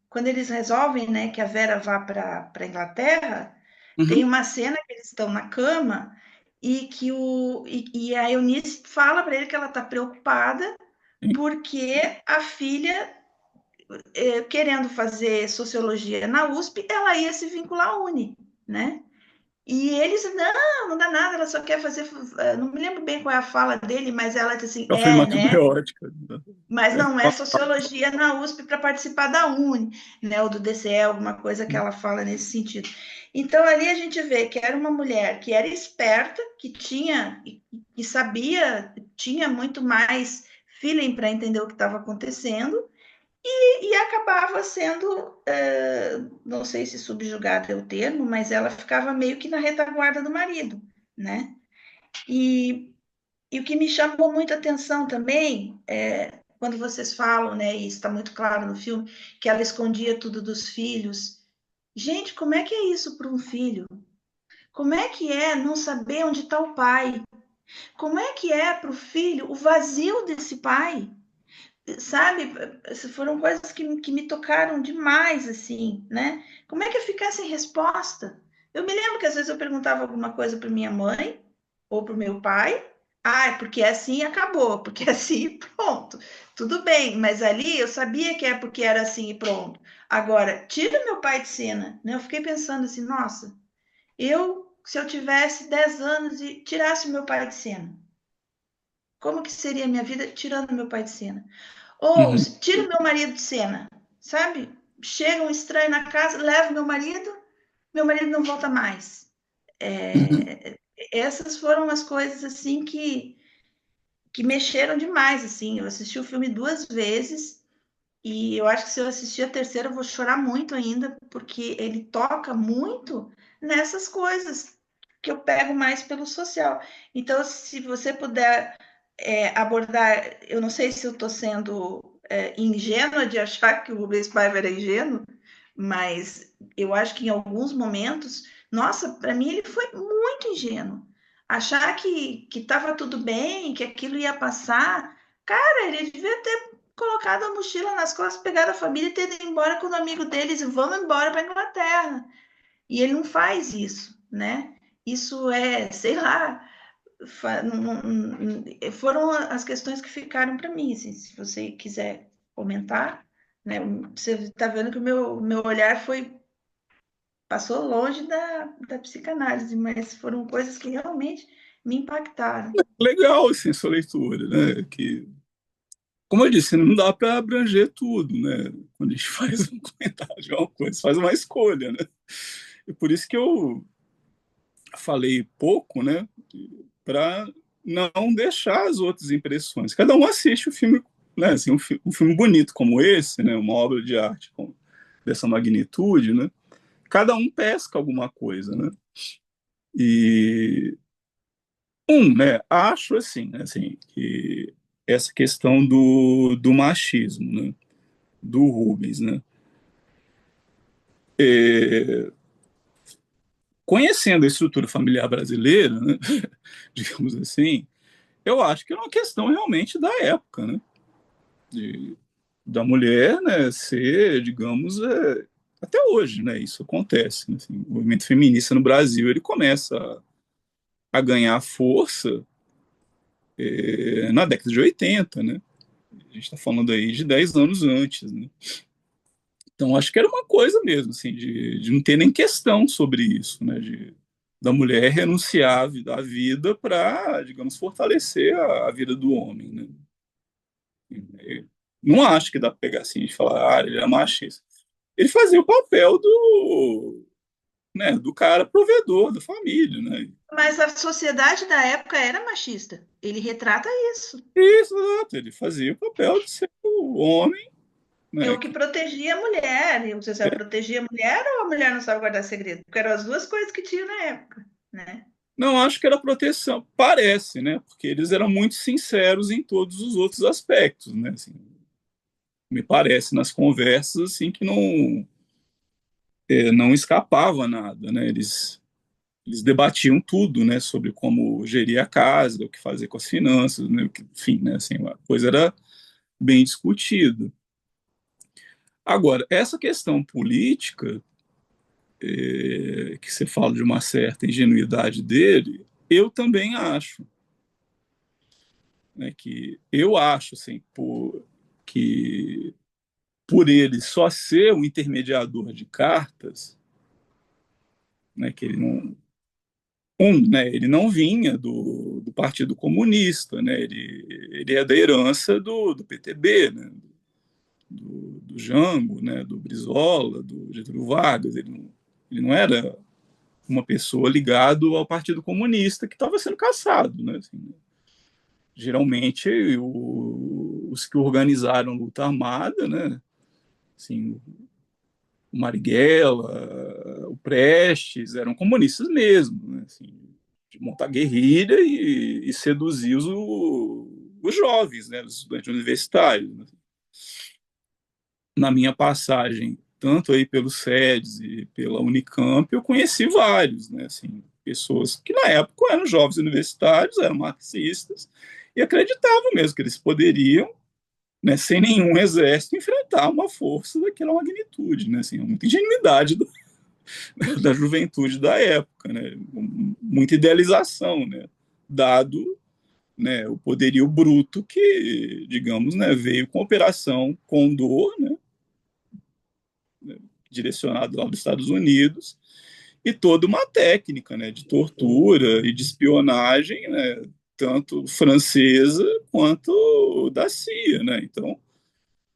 quando eles resolvem, né, que a Vera vá para a Inglaterra, tem Uhum. uma cena que eles estão na cama e a Eunice fala para ele que ela está preocupada porque a filha, querendo fazer sociologia na USP, ela ia se vincular à Uni, né? E eles, não dá nada, ela só quer fazer. Não me lembro bem qual é a fala dele, mas ela diz assim: É o filme né? macrobiótica. Mas não é sociologia na USP para participar da Uni, né? Ou do DCE, alguma coisa que ela fala nesse sentido. Então, ali a gente vê que era uma mulher que era esperta, que tinha, que sabia, tinha muito mais feeling para entender o que estava acontecendo, e acabava sendo, não sei se subjugada é o termo, mas ela ficava meio que na retaguarda do marido, né? E o que me chamou muita atenção também quando vocês falam, né, e está muito claro no filme, que ela escondia tudo dos filhos. Gente, como é que é isso para um filho? Como é que é não saber onde está o pai? Como é que é para o filho o vazio desse pai? Sabe? Foram coisas que me tocaram demais, assim, né? Como é que eu ficar sem resposta? Eu me lembro que às vezes eu perguntava alguma coisa para minha mãe ou para o meu pai. Ah, é porque é assim e acabou, porque é assim e pronto. Tudo bem, mas ali eu sabia que é porque era assim e pronto. Agora, tira meu pai de cena, né? Eu fiquei pensando assim, nossa, se eu tivesse 10 anos e tirasse meu pai de cena, como que seria a minha vida tirando meu pai de cena? Ou Uhum. tira meu marido de cena, sabe? Chega um estranho na casa, leva meu marido não volta mais. Uhum. Essas foram as coisas assim que mexeram demais, assim. Eu assisti o filme 2 vezes e eu acho que se eu assistir a terceira eu vou chorar muito ainda, porque ele toca muito nessas coisas que eu pego mais pelo social. Então, se você puder abordar, eu não sei se eu estou sendo ingênua de achar que o Rubens Paiva era ingênuo, mas eu acho que em alguns momentos, nossa, para mim ele foi muito ingênuo. Achar que estava tudo bem, que aquilo ia passar. Cara, ele devia ter colocado a mochila nas costas, pegado a família e ter ido embora com o amigo deles e vamos embora para a Inglaterra. E ele não faz isso, né? Isso sei lá, foram as questões que ficaram para mim. Assim, se você quiser comentar, né? Você está vendo que o meu olhar passou longe da psicanálise, mas foram coisas que realmente me impactaram. Legal, assim, sua leitura, né? Que, como eu disse, não dá para abranger tudo, né? Quando a gente faz um comentário de uma coisa, faz uma escolha, né? E por isso que eu falei pouco, né? Para não deixar as outras impressões. Cada um assiste o filme, né? Assim, um filme bonito como esse, né? Uma obra de arte dessa magnitude, né? Cada um pesca alguma coisa, né? E né? Acho assim, que essa questão do machismo, né? Do Rubens, né? É, conhecendo a estrutura familiar brasileira, né? Digamos assim, eu acho que é uma questão realmente da época, né? De, da mulher, né, ser, digamos, até hoje, né, isso acontece. Né, assim, o movimento feminista no Brasil ele começa a ganhar força na década de 80, né? A gente está falando aí de 10 anos antes, né? Então acho que era uma coisa mesmo, assim, de não ter nem questão sobre isso, né? Da mulher renunciar à vida para, digamos, fortalecer a vida do homem, né? Não acho que dá para pegar assim e falar, ele é machista. ele fazia o papel do, né, do cara provedor da família, né? Mas a sociedade da época era machista. Ele retrata isso. Isso, exato, ele fazia o papel de ser o homem, É né? o que protegia a mulher. E você sabe, protegia a mulher ou a mulher não sabe guardar segredo? Porque eram as duas coisas que tinha na época, né? Não acho que era proteção, parece, né? Porque eles eram muito sinceros em todos os outros aspectos, né? Assim, me parece nas conversas assim que não escapava nada, né? Eles debatiam tudo, né? Sobre como gerir a casa, o que fazer com as finanças, né? Enfim, né? Assim, a coisa era bem discutida. Agora, essa questão política, que você fala de uma certa ingenuidade dele, eu também acho, né? Que eu acho, assim, que por ele só ser um intermediador de cartas, né? Que ele não né, ele não vinha do Partido Comunista, né, ele é da herança do PTB, né, do Jango, né, do Brizola, do Getúlio Vargas. Ele não era uma pessoa ligada ao Partido Comunista que estava sendo caçado, né, assim, geralmente os que organizaram a luta armada, né, assim, o Marighella, o Prestes, eram comunistas mesmo, né, assim, de montar guerrilha e seduzir os jovens, né, os estudantes universitários. Né. Na minha passagem, tanto aí pelo SEDES e pela Unicamp, eu conheci vários, né, assim, pessoas que na época eram jovens universitários, eram marxistas, e acreditavam mesmo que eles poderiam, né, sem nenhum exército, enfrentar uma força daquela magnitude, né, assim, muita ingenuidade da juventude da época, né, muita idealização, né, dado, né, o poderio bruto que, digamos, né, veio com a Operação Condor, né, direcionado lá dos Estados Unidos, e toda uma técnica, né, de tortura e de espionagem, né, tanto francesa quanto da CIA, né. Então,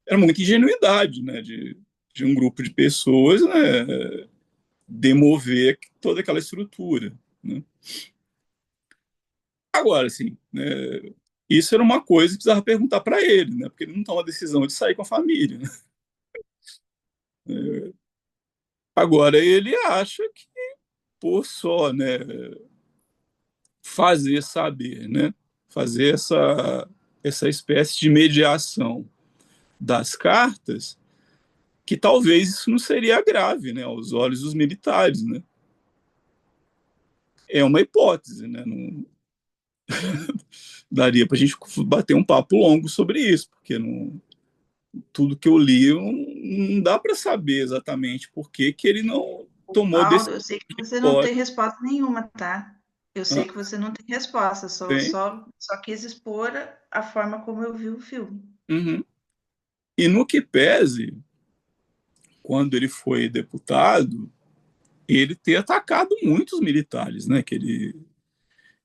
era muita ingenuidade, né, de um grupo de pessoas, né, demover toda aquela estrutura, né. Agora, assim, né, isso era uma coisa que precisava perguntar para ele, né, porque ele não toma a decisão de sair com a família, né. Agora, ele acha que por só, né, fazer saber, né, fazer essa espécie de mediação das cartas, que talvez isso não seria grave, né, aos olhos dos militares, né. É uma hipótese, né, não daria para a gente bater um papo longo sobre isso, porque não, tudo que eu li não dá para saber exatamente por que ele não tomou Paulo, decisão eu sei que você não fora. tem resposta nenhuma, tá? Eu sei Ah, que você não tem resposta, tem. só quis expor a forma como eu vi o filme. Uhum. E no que pese, quando ele foi deputado, ele ter atacado muitos militares, né? Que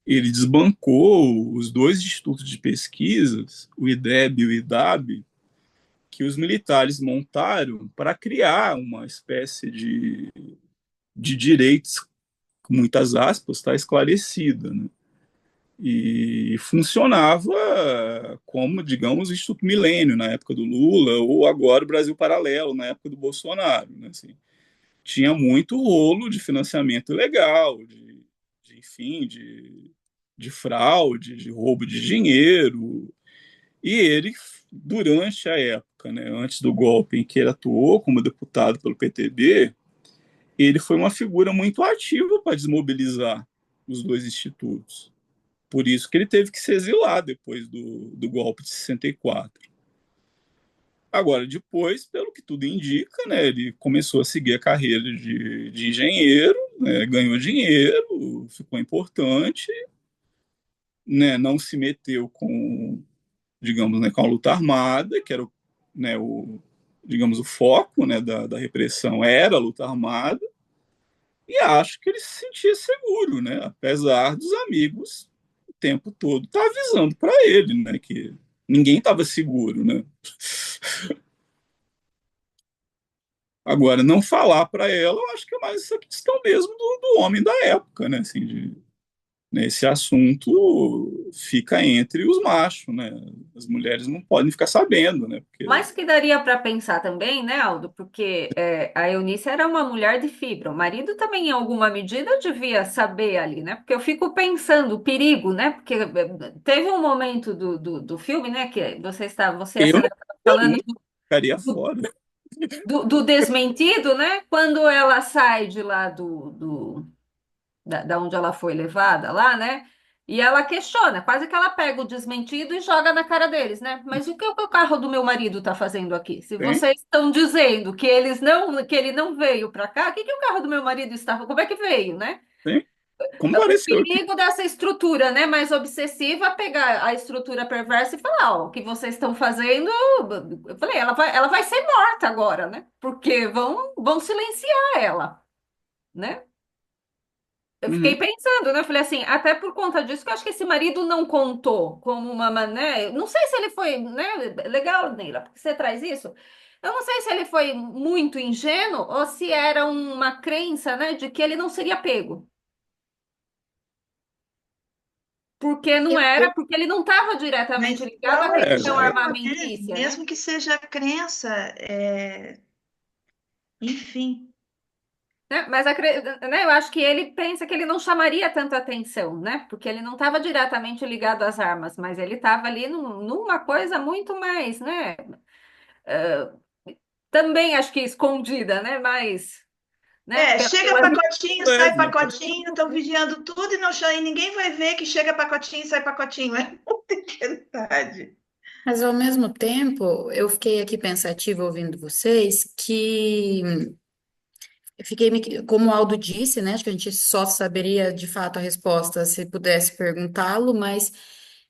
ele desbancou os dois institutos de pesquisas, o IDEB e o IDAB, que os militares montaram para criar uma espécie de direitos, com muitas aspas, está esclarecida, né? E funcionava como, digamos, o Instituto Milênio na época do Lula, ou agora o Brasil Paralelo na época do Bolsonaro, né? Assim, tinha muito rolo de financiamento ilegal, enfim, de fraude, de roubo de dinheiro. E ele, durante a época, né, antes do golpe em que ele atuou como deputado pelo PTB, ele foi uma figura muito ativa para desmobilizar os dois institutos. Por isso que ele teve que se exilar depois do golpe de 64. Agora, depois, pelo que tudo indica, né, ele começou a seguir a carreira de engenheiro, né, ganhou dinheiro, ficou importante, né, não se meteu com, digamos, né, com a luta armada, que era né, digamos, o foco, né, da repressão era a luta armada, e acho que ele se sentia seguro, né, apesar dos amigos o tempo todo estar avisando para ele, né, que ninguém estava seguro, né. Agora, não falar para ela, eu acho que é mais essa questão mesmo do homem da época, né? Assim, né, esse assunto fica entre os machos, né? As mulheres não podem ficar sabendo, né? Porque Mas que daria para pensar também, né, Aldo? Porque a Eunice era uma mulher de fibra. O marido também, em alguma medida, devia saber ali, né? Porque eu fico pensando o perigo, né? Porque teve um momento do filme, né? Que você e a eu não Sandra estavam falando nunca ficaria do, fora. do desmentido, né? Quando ela sai de lá da onde ela foi levada lá, né? E ela questiona, quase que ela pega o desmentido e joga na cara deles, né? Mas o que o carro do meu marido está fazendo aqui? Se Tem, vocês estão dizendo que ele não veio para cá, o que que o carro do meu marido estava? Como é que veio, né? tem. Como O pareceu aqui. perigo dessa estrutura, né, mais obsessiva, pegar a estrutura perversa e falar, ó, o que vocês estão fazendo, eu falei, ela vai ser morta agora, né? Porque vão silenciar ela, né? Eu fiquei Uhum. pensando, né? Eu falei assim, até por conta disso que eu acho que esse marido não contou como uma, né? Não sei se ele foi, né? Legal, Neila, porque você traz isso. Eu não sei se ele foi muito ingênuo ou se era uma crença, né, de que ele não seria pego. Porque não era, porque ele não estava diretamente Mas ligado à qual é o É, questão problema, né? armamentícia, né? Mesmo que seja crença, enfim. Né, eu acho que ele pensa que ele não chamaria tanta atenção, né? Porque ele não estava diretamente ligado às armas, mas ele estava ali numa coisa muito mais, né? Também acho que escondida, né? Mas, né? Chega pacotinho, sai leve. pacotinho, estão vigiando tudo e não e ninguém vai ver que chega pacotinho e sai pacotinho. É muita verdade. Mas ao mesmo tempo, eu fiquei aqui pensativa ouvindo vocês, que eu fiquei, como o Aldo disse, né? Acho que a gente só saberia de fato a resposta se pudesse perguntá-lo, mas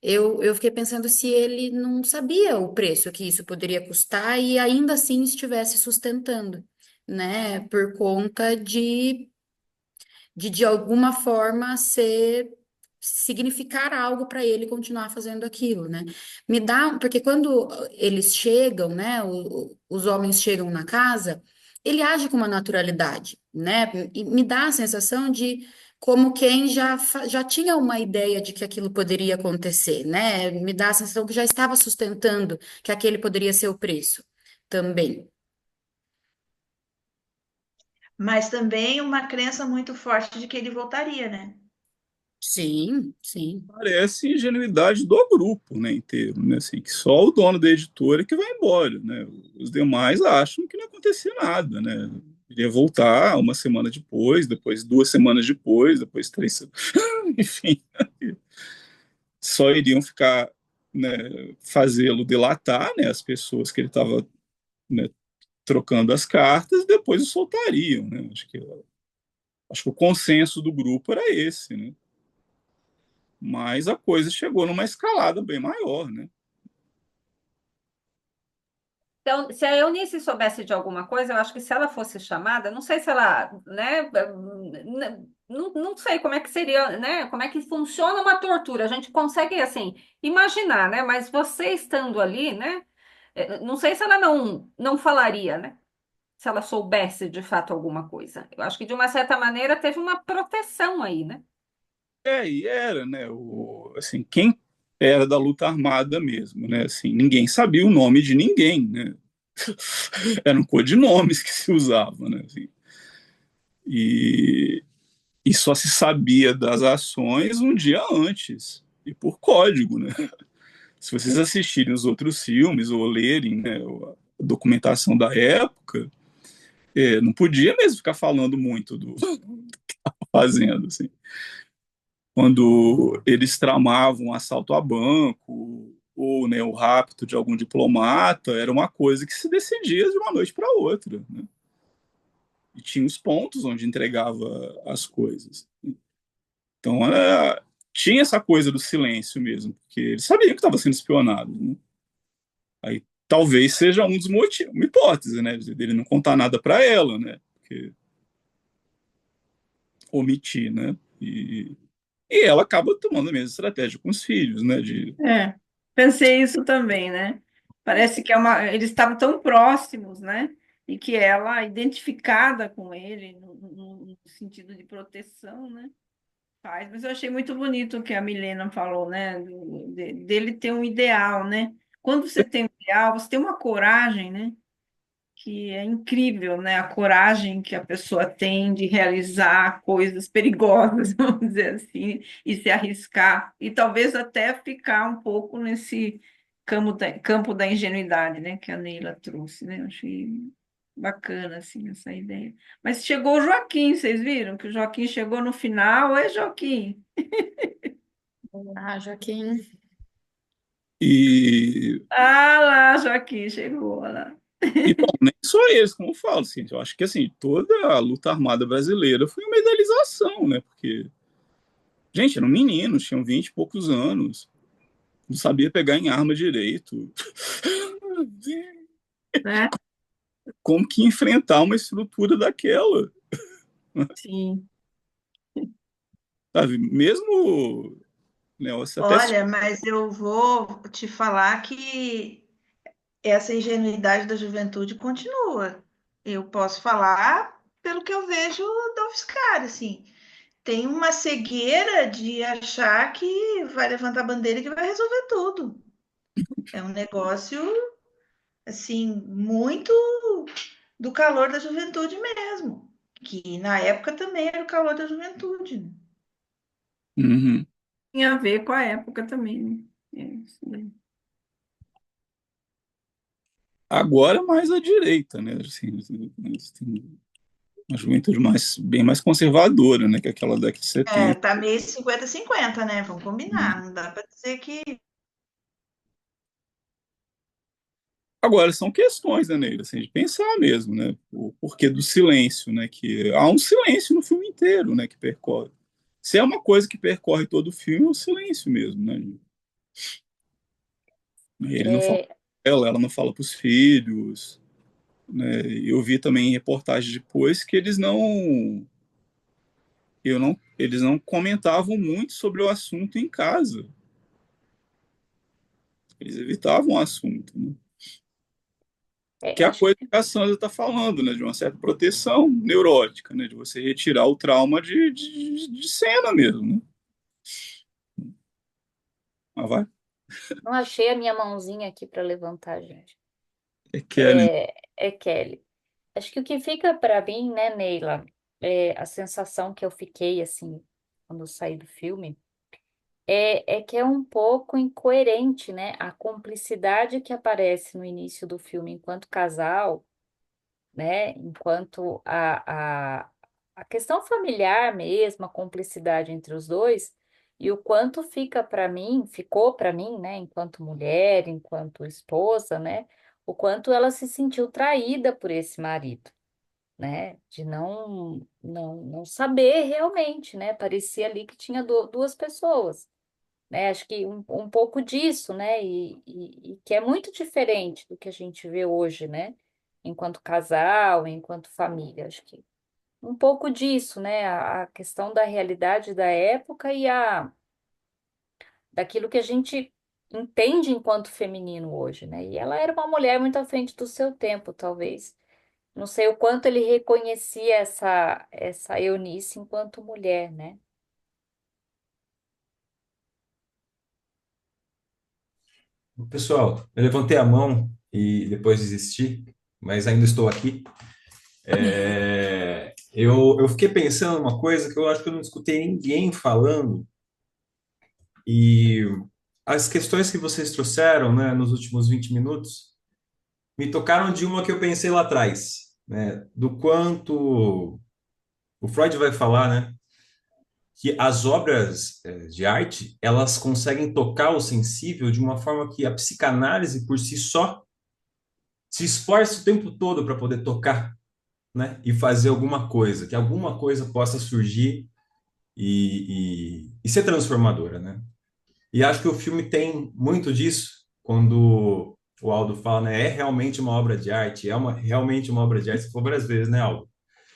eu fiquei pensando se ele não sabia o preço que isso poderia custar e ainda assim estivesse sustentando, né? Por conta de alguma forma ser significar algo para ele continuar fazendo aquilo, né? Me dá, porque quando eles chegam, né, os homens chegam na casa, ele age com uma naturalidade, né? E me dá a sensação de como quem já tinha uma ideia de que aquilo poderia acontecer, né? Me dá a sensação que já estava sustentando que aquele poderia ser o preço também. Mas também uma crença muito forte de que ele voltaria, né? Sim, sim. Parece ingenuidade do grupo, né, inteiro, né, assim, que só o dono da editora que vai embora, né, os demais acham que não acontecia nada, né, iria voltar uma semana depois 2 semanas depois 3 semanas, enfim, só iriam ficar, né, fazê-lo delatar, né, as pessoas que ele estava, né, trocando as cartas, depois o soltariam, né, acho que o consenso do grupo era esse, né, mas a coisa chegou numa escalada bem maior, né. Então, se a Eunice soubesse de alguma coisa, eu acho que se ela fosse chamada, não sei se ela, né, não sei como é que seria, né, como é que funciona uma tortura. A gente consegue, assim, imaginar, né, mas você estando ali, né, não sei se ela não falaria, né, se ela soubesse de fato alguma coisa. Eu acho que, de uma certa maneira, teve uma proteção aí, né? E era, né? Assim, quem era da luta armada mesmo, né? Assim, ninguém sabia o nome de ninguém, né? Eram codinomes que se usavam, né? Assim, e, e só se sabia das ações um dia antes e por código, né? Se vocês assistirem os outros filmes ou lerem, né, a documentação da época, não podia mesmo ficar falando muito do fazendo, assim. Quando eles tramavam um assalto a banco ou, né, o rapto de algum diplomata, era uma coisa que se decidia de uma noite para outra, né? E tinha os pontos onde entregava as coisas. Então, tinha essa coisa do silêncio mesmo, porque eles sabiam que estava sendo espionado, né? Aí talvez seja um dos motivos, uma hipótese, né, dele não contar nada para ela, né? Porque omitir, né? E ela acaba tomando a mesma estratégia com os filhos, né? Pensei isso também, né? Parece que eles estavam tão próximos, né? e que ela, identificada com ele, no sentido de proteção, né? Faz. Mas eu achei muito bonito o que a Milena falou, né? Dele ter um ideal, né? Quando você tem um ideal, você tem uma coragem, né? Que é incrível, né? A coragem que a pessoa tem de realizar coisas perigosas, vamos dizer assim, e se arriscar, e talvez até ficar um pouco nesse campo da ingenuidade, né? Que a Neila trouxe, né? Eu achei bacana, assim, essa ideia. Mas chegou o Joaquim, vocês viram que o Joaquim chegou no final? Oi, Joaquim! Ah, Joaquim. E, Ah lá, Joaquim chegou, olha lá. e bom, nem só eles, como eu falo, assim, eu acho que assim, toda a luta armada brasileira foi uma idealização, né? Porque, gente, eram meninos, tinham 20 e poucos anos, não sabia pegar em arma direito. Né? Como que enfrentar uma estrutura daquela? Sim. Sabe? Mesmo, né, você até Olha, mas eu vou te falar que essa ingenuidade da juventude continua. Eu posso falar pelo que eu vejo da UFSCar, assim. Tem uma cegueira de achar que vai levantar a bandeira e que vai resolver tudo. É um negócio, assim, muito do calor da juventude mesmo. Que na época também era o calor da juventude, né? Uhum. Tem a ver com a época também, né? É isso daí. Agora mais à direita, né? Assim, tem uma juventude bem mais conservadora, né? Que aquela década de É, 70. tá meio 50-50, né? Vamos combinar. Não dá para dizer que Agora, são questões, né, Neira, assim, de pensar mesmo, né? O porquê do silêncio, né? Que há um silêncio no filme inteiro, né? Que percorre. Se é uma coisa que percorre todo o filme, é o silêncio mesmo, né? Ele não fala É, com ela não fala para os filhos, né? Eu vi também em reportagem depois que eles não comentavam muito sobre o assunto em casa. Eles evitavam o assunto, né? Que é a acho coisa que que a Sandra está falando, né? De uma certa proteção neurótica, né? De você retirar o trauma de cena mesmo, né? Ah, vai. não achei a minha mãozinha aqui para levantar, gente. É Kelly. É Kelly. Acho que o que fica para mim, né, Neila, é a sensação que eu fiquei assim quando eu saí do filme é que é um pouco incoerente, né? A cumplicidade que aparece no início do filme enquanto casal, né? Enquanto a questão familiar mesmo, a cumplicidade entre os dois, e o quanto fica para mim, ficou para mim, né? Enquanto mulher, enquanto esposa, né? O quanto ela se sentiu traída por esse marido, né? De não saber realmente, né? Parecia ali que tinha duas pessoas, né? Acho que um pouco disso, né? E que é muito diferente do que a gente vê hoje, né? Enquanto casal, enquanto família, acho que um pouco disso, né? A questão da realidade da época e daquilo que a gente entende enquanto feminino hoje, né? E ela era uma mulher muito à frente do seu tempo, talvez. Não sei o quanto ele reconhecia essa Eunice enquanto mulher, né? Pessoal, eu levantei a mão e depois desisti, mas ainda estou aqui. Eu fiquei pensando uma coisa que eu acho que eu não escutei ninguém falando, e as questões que vocês trouxeram, né, nos últimos 20 minutos me tocaram de uma que eu pensei lá atrás, né, do quanto o Freud vai falar, né, que as obras de arte, elas conseguem tocar o sensível de uma forma que a psicanálise por si só se esforça o tempo todo para poder tocar, né? E fazer alguma coisa, que alguma coisa possa surgir e ser transformadora, né? E acho que o filme tem muito disso, quando o Aldo fala, né? É realmente uma obra de arte, realmente uma obra de arte, você falou várias vezes, né, Aldo?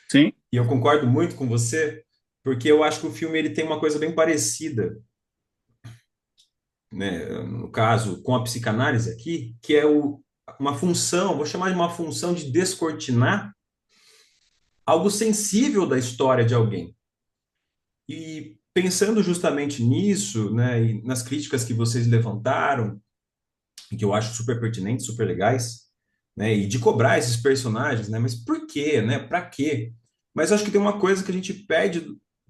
Sim. E eu concordo muito com você, porque eu acho que o filme ele tem uma coisa bem parecida, né? No caso, com a psicanálise aqui, que é uma função, vou chamar de uma função de descortinar algo sensível da história de alguém. E pensando justamente nisso, né, e nas críticas que vocês levantaram, que eu acho super pertinentes, super legais, né, e de cobrar esses personagens, né, mas por quê, né, para quê? Mas acho que tem uma coisa que a gente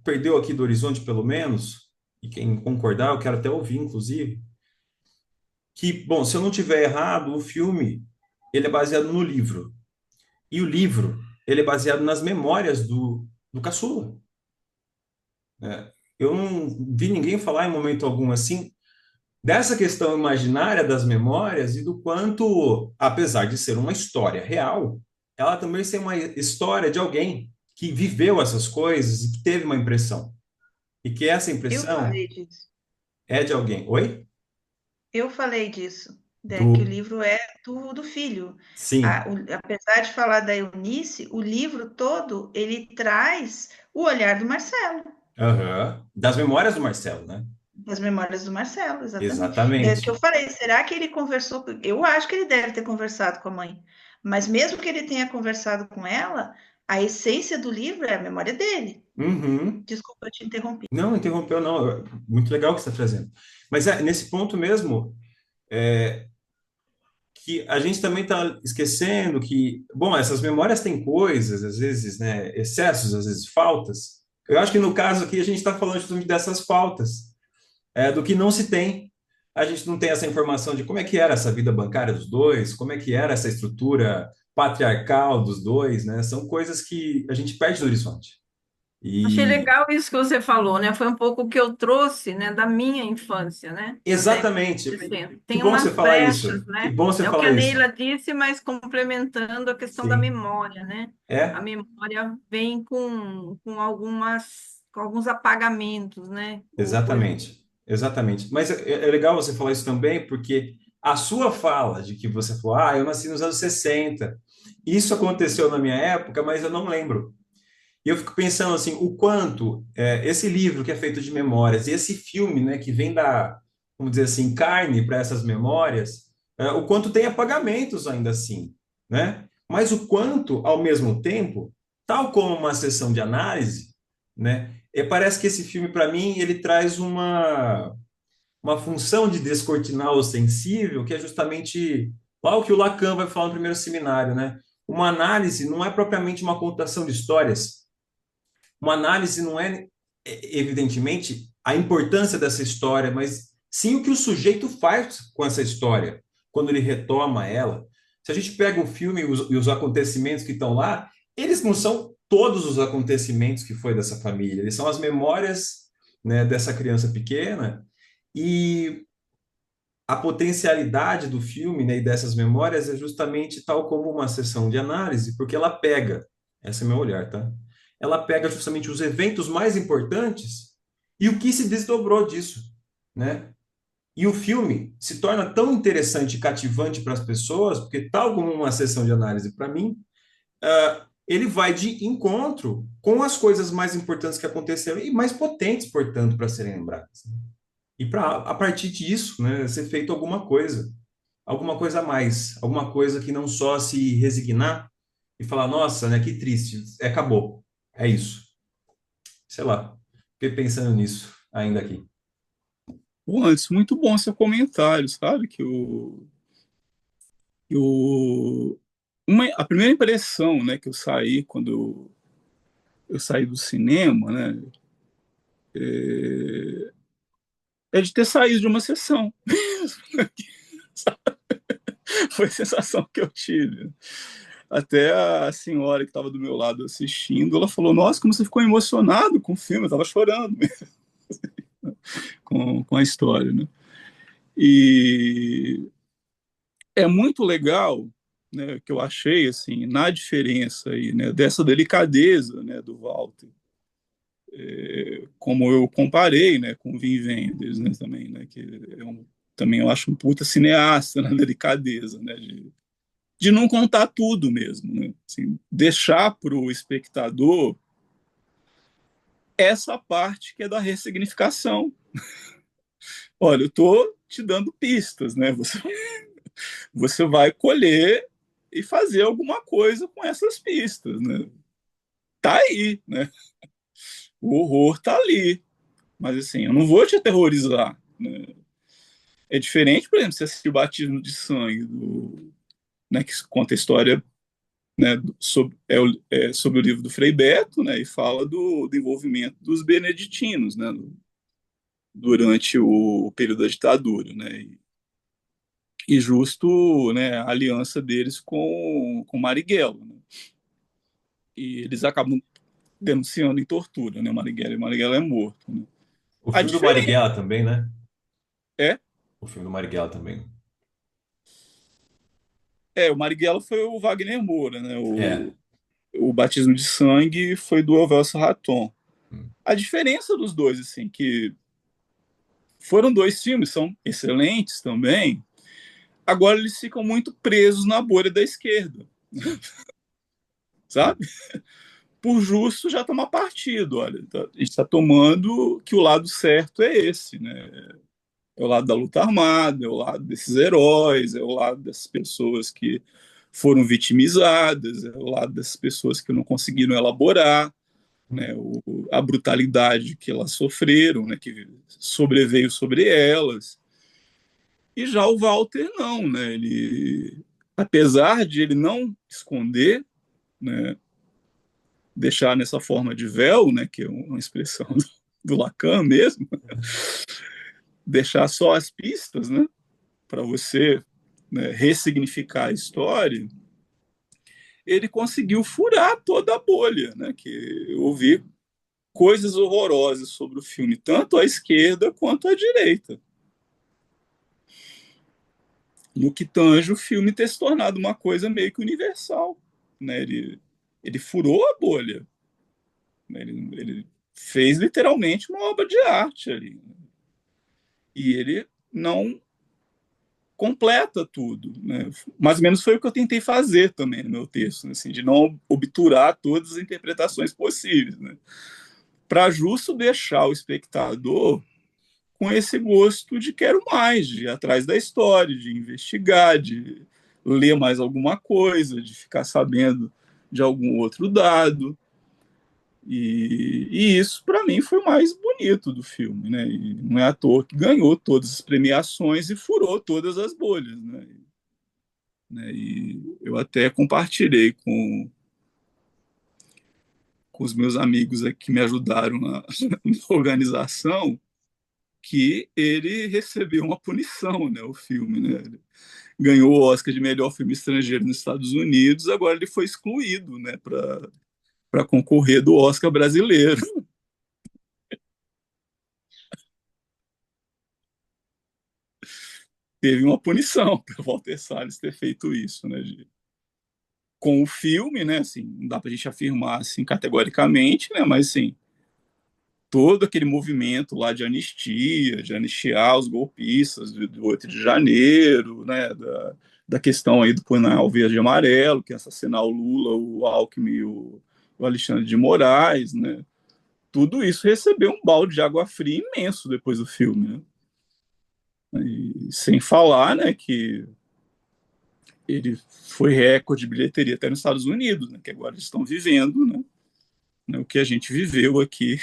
perdeu aqui do horizonte, pelo menos, e quem concordar, eu quero até ouvir, inclusive, que, bom, se eu não tiver errado, o filme, ele é baseado no livro, e o livro, ele é baseado nas memórias do caçula, né? Eu não vi ninguém falar em momento algum assim dessa questão imaginária das memórias e do quanto, apesar de ser uma história real, ela também ser uma história de alguém que viveu essas coisas e que teve uma impressão. E que essa Eu impressão falei disso. é de alguém. Oi? Eu falei disso, né, que o Do. livro é do filho. Sim. Apesar de falar da Eunice, o livro todo ele traz o olhar do Marcelo, Aham. Das memórias do Marcelo, né? das memórias do Marcelo, exatamente. É que eu Exatamente. falei, será que ele conversou? Eu acho que ele deve ter conversado com a mãe, mas mesmo que ele tenha conversado com ela, a essência do livro é a memória dele. Uhum. Desculpa, eu te interrompi. Não, interrompeu, não. Muito legal o que você está trazendo. Mas é nesse ponto mesmo, que a gente também está esquecendo que, bom, essas memórias têm coisas, às vezes, né, excessos, às vezes faltas. Eu acho que no caso aqui a gente está falando justamente dessas faltas, do que não se tem. A gente não tem essa informação de como é que era essa vida bancária dos dois, como é que era essa estrutura patriarcal dos dois, né? São coisas que a gente perde do horizonte. Achei E legal isso que você falou, né? Foi um pouco o que eu trouxe, né, da minha infância, né? Da década exatamente, de 60. que Tem bom você umas falar brechas, isso. Que né? bom você É o que falar a isso. Neila disse, mas complementando a questão da Sim. memória, né? A É, memória vem com alguns apagamentos, né? Ou coisa. exatamente, exatamente. Mas é legal você falar isso também, porque a sua fala de que você falou, eu nasci nos anos 60, isso aconteceu na minha época, mas eu não lembro. E eu fico pensando assim, o quanto esse livro que é feito de memórias, e esse filme, né, que vem da, vamos dizer assim, carne para essas memórias, o quanto tem apagamentos ainda assim, né? Mas o quanto, ao mesmo tempo, tal como uma sessão de análise, né, parece que esse filme, para mim, ele traz uma função de descortinar o sensível, que é justamente lá o que o Lacan vai falar no primeiro seminário, né? Uma análise não é propriamente uma contação de histórias, uma análise não é, evidentemente, a importância dessa história, mas sim o que o sujeito faz com essa história, quando ele retoma ela. Se a gente pega o filme e os acontecimentos que estão lá, eles não são todos os acontecimentos que foi dessa família, eles são as memórias, né, dessa criança pequena, e a potencialidade do filme, né, e dessas memórias é justamente tal como uma sessão de análise, porque ela pega, esse é meu olhar, tá? Ela pega justamente os eventos mais importantes e o que se desdobrou disso, né? E o filme se torna tão interessante e cativante para as pessoas, porque tal como uma sessão de análise para mim, ele vai de encontro com as coisas mais importantes que aconteceram e mais potentes, portanto, para serem lembradas. E para a partir disso, né, ser feito alguma coisa a mais, alguma coisa que não só se resignar e falar, nossa, né, que triste, acabou, é isso. Sei lá, fiquei pensando nisso ainda aqui. Bom, antes, muito bom seu comentário, sabe? A primeira impressão, né, que eu saí quando eu saí do cinema, né, é de ter saído de uma sessão. Foi a sensação que eu tive. Até a senhora que estava do meu lado assistindo, ela falou: Nossa, como você ficou emocionado com o filme? Eu estava chorando mesmo com a história, né? E é muito legal, né, que eu achei assim na diferença aí, né, dessa delicadeza, né, do Walter, como eu comparei, né, com o Wim Wenders, né, também, né, que também eu acho um puta cineasta na delicadeza, né, de não contar tudo mesmo, né, assim, deixar para o espectador essa parte que é da ressignificação. Olha, eu tô te dando pistas, né? Você você vai colher e fazer alguma coisa com essas pistas, né? Tá aí, né? O horror tá ali. Mas assim, eu não vou te aterrorizar, né? É diferente, por exemplo, você assistir o Batismo de Sangue, né, que conta a história, né, sobre o livro do Frei Beto, né, e fala do envolvimento dos beneditinos, né, durante o período da ditadura, né, e justo, né, a aliança deles com Marighella, né, e eles acabam denunciando em tortura, né, Marighella, e Marighella é morto, né. O A filme do diferença Marighella também, né? é, O filme do Marighella também. o Marighella foi o Wagner Moura, né, É. o Batismo de Sangue foi do Elvelso Raton. Hum. A diferença dos dois, assim, que foram dois filmes, são excelentes também. Agora eles ficam muito presos na bolha da esquerda, Sim. sabe? Por justo já tomar partido. Olha, a gente está tomando que o lado certo é esse, né? É o lado da luta armada, é o lado desses heróis, é o lado dessas pessoas que foram vitimizadas, é o lado dessas pessoas que não conseguiram elaborar, né, a brutalidade que elas sofreram, né, que sobreveio sobre elas. E já o Walter não, né? Ele, apesar de ele não esconder, né, deixar nessa forma de véu, né, que é uma expressão do Lacan mesmo, deixar só as pistas, né, para você, né, ressignificar a história, ele conseguiu furar toda a bolha, né? Que eu ouvi coisas horrorosas sobre o filme, tanto à esquerda quanto à direita. No que tange o filme ter se tornado uma coisa meio que universal. Né? Ele furou a bolha. Né? Ele fez literalmente uma obra de arte ali. E ele não completa tudo. Né? Mais ou menos foi o que eu tentei fazer também no meu texto, né? Assim, de não obturar todas as interpretações possíveis. Né? Para justo deixar o espectador com esse gosto de quero mais, de ir atrás da história, de investigar, de ler mais alguma coisa, de ficar sabendo de algum outro dado. E isso, para mim, foi o mais bonito do filme. Né? E não é à toa que ganhou todas as premiações e furou todas as bolhas. Né? E eu até compartilhei com os meus amigos aqui que me ajudaram na organização que ele recebeu uma punição, né, o filme, né? Ele ganhou o Oscar de melhor filme estrangeiro nos Estados Unidos, agora ele foi excluído, né, para concorrer do Oscar brasileiro. Teve uma punição para Walter Salles ter feito isso, né, com o filme, né, assim, não dá para a gente afirmar assim categoricamente, né, mas assim, todo aquele movimento lá de anistia, de anistiar os golpistas do 8 de janeiro, né, da questão aí do punhal verde e amarelo, que é assassinar o Lula, o Alckmin e o Alexandre de Moraes, né, tudo isso recebeu um balde de água fria imenso depois do filme, né, e sem falar, né, que ele foi recorde de bilheteria até nos Estados Unidos, né, que agora eles estão vivendo, né, o que a gente viveu aqui,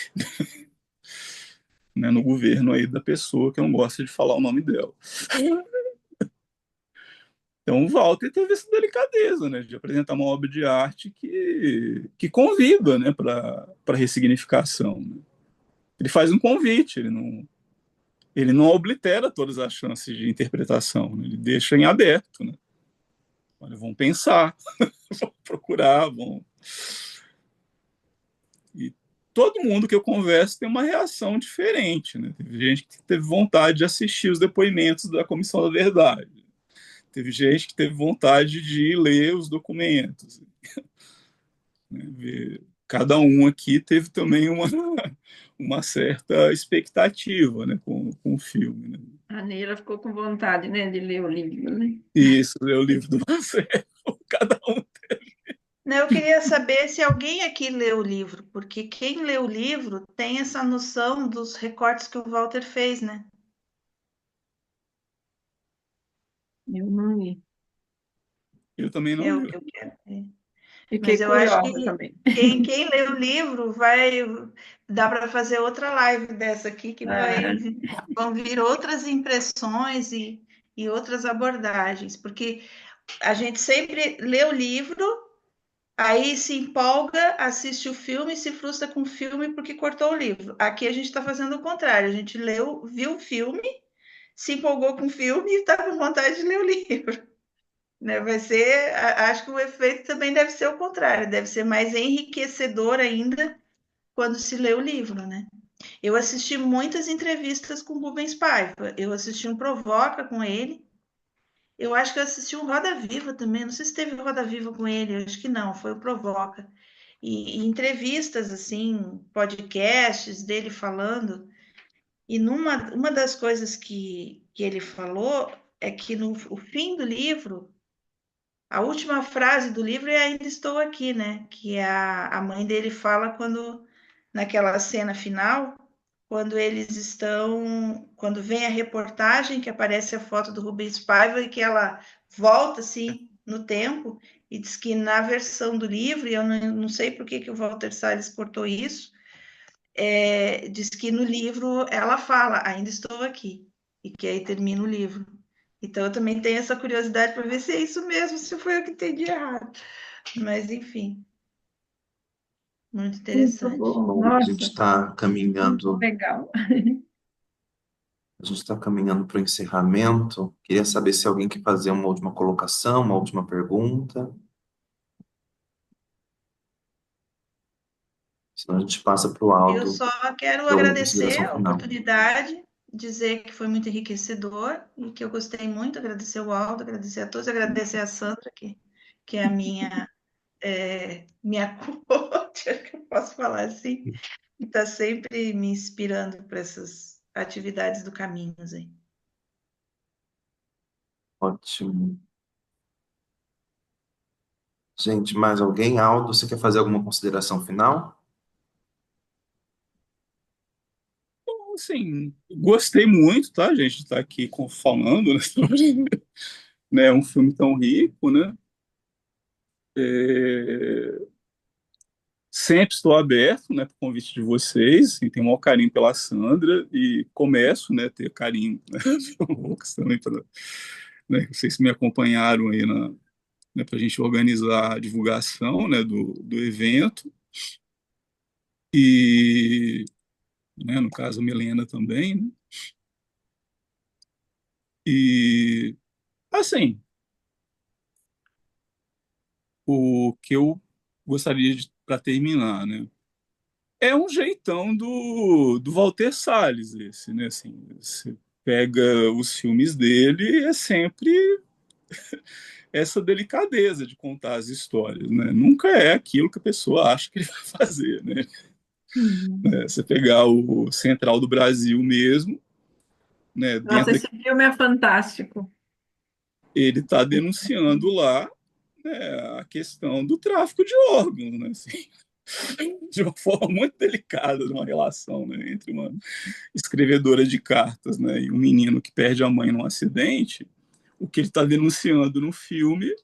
né, no governo aí da pessoa que eu não gosto de falar o nome dela. Então o Walter teve essa delicadeza, né, de apresentar uma obra de arte que convida, né, para ressignificação. Né? Ele faz um convite, ele não oblitera todas as chances de interpretação, né? Ele deixa em aberto. Né? Olha, vão pensar, vão procurar, vão. E todo mundo que eu converso tem uma reação diferente. Né? Teve gente que teve vontade de assistir os depoimentos da Comissão da Verdade. Teve gente que teve vontade de ler os documentos. Né? Cada um aqui teve também uma certa expectativa, né, com o filme. Né? A Neila ficou com vontade, né, de ler o livro, né? Isso, é o livro do Marcelo, cada um. Não, eu queria saber se alguém aqui leu o livro, porque quem lê o livro tem essa noção dos recortes que o Walter fez, né? Eu não li. Eu também não É o li. que eu quero ver. Fiquei Mas eu acho curiosa que também. quem lê o livro vai dá para fazer outra live dessa aqui que Ah, vão vir outras impressões e outras abordagens, porque a gente sempre lê o livro, aí se empolga, assiste o filme e se frustra com o filme porque cortou o livro. Aqui a gente está fazendo o contrário, a gente leu, viu o filme, se empolgou com o filme e está com vontade de ler o livro. Né? Vai ser, acho que o efeito também deve ser o contrário, deve ser mais enriquecedor ainda quando se lê o livro, né? Eu assisti muitas entrevistas com Rubens Paiva, eu assisti um Provoca com ele, eu acho que eu assisti um Roda Viva também, não sei se teve Roda Viva com ele, acho que não, foi o Provoca. E entrevistas, assim, podcasts dele falando, e uma das coisas que ele falou é que no o fim do livro, a última frase do livro é Ainda Estou Aqui, né? Que a mãe dele fala quando, naquela cena final, quando eles estão, quando vem a reportagem, que aparece a foto do Rubens Paiva e que ela volta assim no tempo e diz que na versão do livro, e eu não sei por que o Walter Salles cortou isso, diz que no livro ela fala, ainda estou aqui, e que aí termina o livro. Então eu também tenho essa curiosidade para ver se é isso mesmo, se foi eu que entendi errado. Mas enfim, muito muito interessante. bom. Bom, a gente Nossa, está muito caminhando, legal. a gente está caminhando para o encerramento. Queria saber se alguém quer fazer uma última colocação, uma última pergunta. Senão a gente passa para o Eu Aldo, só quero para a agradecer consideração a final. oportunidade, dizer que foi muito enriquecedor e que eu gostei muito, agradecer o Aldo, agradecer a todos, agradecer a Sandra, que é a minha coach, acho que eu posso falar assim, e está sempre me inspirando para essas atividades do Caminhos aí. Ótimo. Gente, mais alguém? Aldo, você quer fazer alguma consideração final? Assim, gostei muito, tá, gente, de estar aqui falando, né, sobre, né, um filme tão rico, né? É, sempre estou aberto, né, para o convite de vocês, e tenho o maior carinho pela Sandra, e começo, né, a ter carinho, né, pelo Lucas também, né, vocês me acompanharam aí né, para a gente organizar a divulgação, né, do evento, e, né, no caso, a Milena também, né, e, assim, o que eu gostaria de, para terminar, né, é um jeitão do Walter Salles, esse, né? Assim, você pega os filmes dele e é sempre essa delicadeza de contar as histórias, né? Nunca é aquilo que a pessoa acha que ele vai fazer, né? Uhum. Você pegar o Central do Brasil mesmo, né? Nossa, Dentro esse filme é fantástico. ele está denunciando lá, né, a questão do tráfico de órgãos, né? Assim, de uma forma muito delicada, de uma relação, né, entre uma escrevedora de cartas, né, e um menino que perde a mãe num acidente. O que ele está denunciando no filme,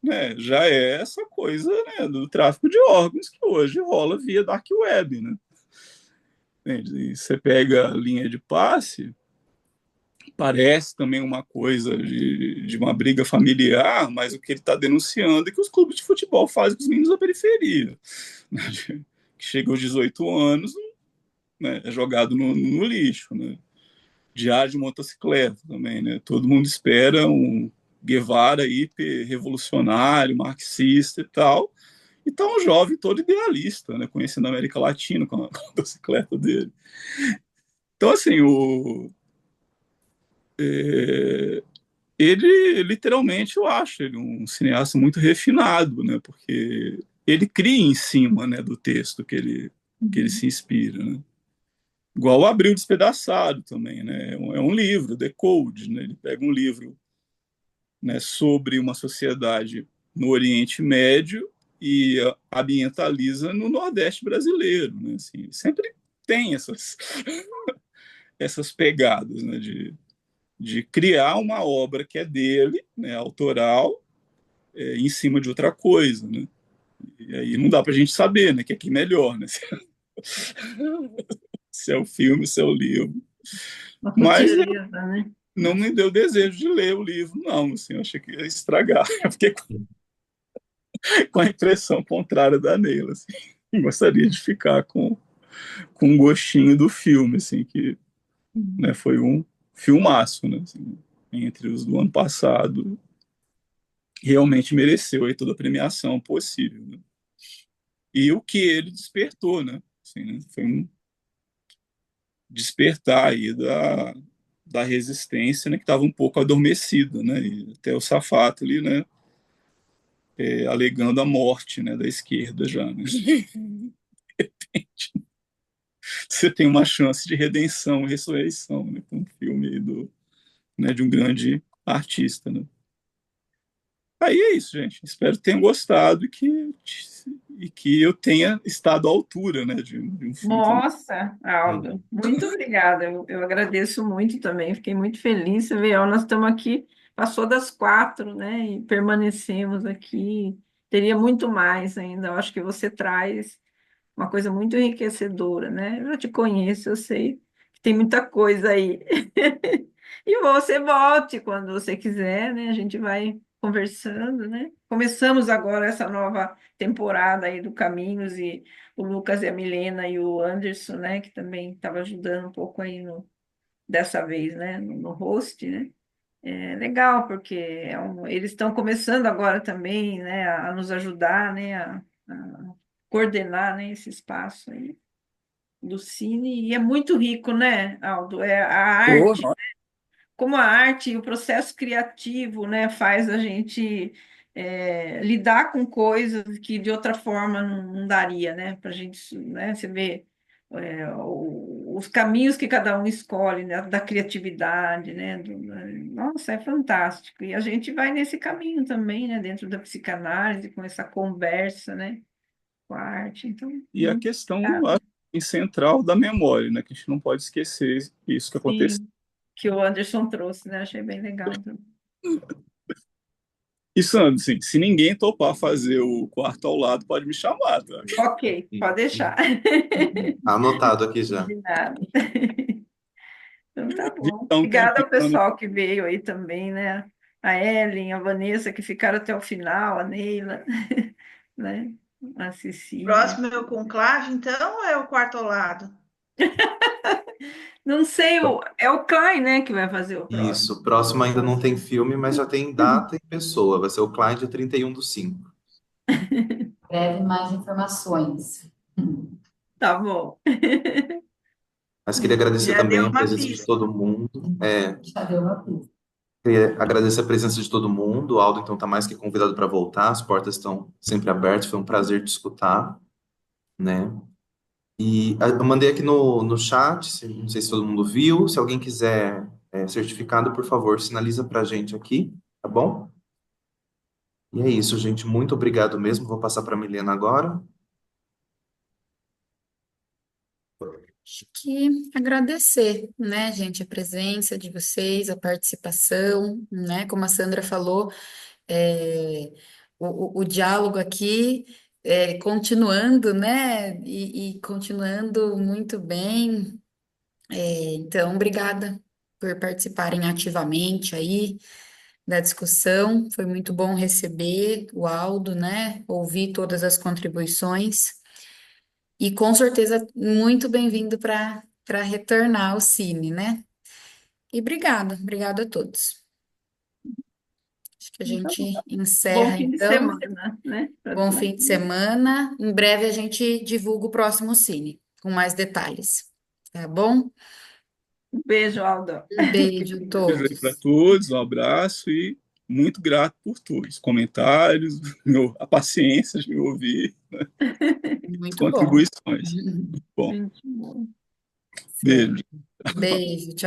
né, já é essa coisa, né, do tráfico de órgãos que hoje rola via dark web, né? E você pega a linha de passe, parece também uma coisa de uma briga familiar, mas o que ele está denunciando é que os clubes de futebol fazem com os meninos da periferia, né, que chega aos 18 anos, né, é jogado no lixo, né? Diário de motocicleta também, né? Todo mundo espera um Guevara hiper revolucionário, marxista e tal. E tá um jovem todo idealista, né? Conhecendo a América Latina com a motocicleta dele. Então, assim, ele literalmente, eu acho, ele um cineasta muito refinado, né? Porque ele cria em cima, né, do texto que ele se inspira, né? Igual o Abril Despedaçado também, né? É um livro, Decode, né? Ele pega um livro, né, sobre uma sociedade no Oriente Médio e ambientaliza no Nordeste brasileiro, né? Assim, sempre tem essas pegadas, né, de criar uma obra que é dele, né, autoral, em cima de outra coisa, né? E aí não dá para a gente saber, né, que é melhor, né? Se é o filme, se é o livro. Uma Mas sutileza, né? não me deu desejo de ler o livro, não. Assim, eu achei que ia estragar. Eu fiquei com a impressão contrária da Neila. Assim. Gostaria de ficar com um gostinho do filme, assim, que, né, foi um filmaço, né? Assim, entre os do ano passado, realmente mereceu aí toda a premiação possível. Né? E o que ele despertou, né? Assim, né? Foi um despertar aí da resistência, né, que estava um pouco adormecida, né? E até o Safato ali, né, alegando a morte, né, da esquerda já, né? Você tem uma chance de redenção e ressurreição, né, com um filme aí né, de um grande artista, né? Aí é isso, gente. Espero que tenham gostado e que eu tenha estado à altura, né, de um filme como Nossa, Aldo, muito obrigada. Eu agradeço muito também, fiquei muito feliz. Você vê, ó, nós estamos aqui, passou das 4, né? E permanecemos aqui. Teria muito mais ainda. Eu acho que você traz uma coisa muito enriquecedora, né? Eu já te conheço, eu sei que tem muita coisa aí. E você volte quando você quiser, né? A gente vai conversando, né? Começamos agora essa nova temporada aí do Caminhos e o Lucas e a Milena e o Anderson, né? Que também estava ajudando um pouco aí dessa vez, né? No host, né? É legal, porque eles estão começando agora também, né? A nos ajudar, né? A coordenar, né? Esse espaço aí do Cine. E é muito rico, né, Aldo? É a arte, Porra, como a arte e o processo criativo, né, faz a gente lidar com coisas que de outra forma não daria, né, para a gente, né, você vê os caminhos que cada um escolhe, né, da criatividade, né, nossa, é fantástico. E a gente vai nesse caminho também, né, dentro da psicanálise, com essa conversa, né, com a arte. Então, e a questão central da memória, né, que a gente não pode esquecer isso que aconteceu. sim, que o Anderson trouxe, né, achei bem legal também. E, Sandro, assim, se ninguém topar fazer o quarto ao lado, pode me chamar, tá? Ok, pode deixar. Anotado aqui já. Combinado. Então tá bom. Então, um Obrigada tempinho ao lá no... pessoal que veio aí também, né? A Ellen, a Vanessa, que ficaram até o final, a Neila, né? A Cecília. Próximo é o conclave, então, ou é o quarto ao lado? Não sei, é o Klein, né, que vai fazer o próximo. Isso, próximo ainda não tem filme, mas já tem data e pessoa. Vai ser o Klein dia 31/5. Breve mais informações. Tá bom. Mas queria agradecer Já deu também a uma presença de pista. todo mundo. Já deu uma pista. Queria agradecer a presença de todo mundo. O Aldo, então, está mais que convidado para voltar. As portas estão sempre abertas. Foi um prazer te escutar, né? E eu mandei aqui no chat, não sei se todo mundo viu. Se alguém quiser certificado, por favor, sinaliza para a gente aqui, tá bom? E é isso, gente. Muito obrigado mesmo. Vou passar para a Milena agora. Acho que agradecer, né, gente, a presença de vocês, a participação, né? Como a Sandra falou, é, o diálogo aqui continuando, né? E continuando muito bem. Então, obrigada por participarem ativamente aí da discussão. Foi muito bom receber o Aldo, né? Ouvir todas as contribuições. E com certeza muito bem-vindo para retornar ao Cine, né? E obrigada a todos. Acho que a Então, tá gente bom. Bom encerra fim de então. semana, né? Para Bom todos. fim de semana. Em breve a gente divulga o próximo Cine com mais detalhes. Tá bom? Um beijo, Aldo. Um beijo a Querida. Beijo aí para todos. todos, um abraço e muito grato por todos. Os comentários, a paciência de me ouvir, as Muito bom. contribuições. Bom, Gente boa. beijo. Certo. Beijo. Tchau.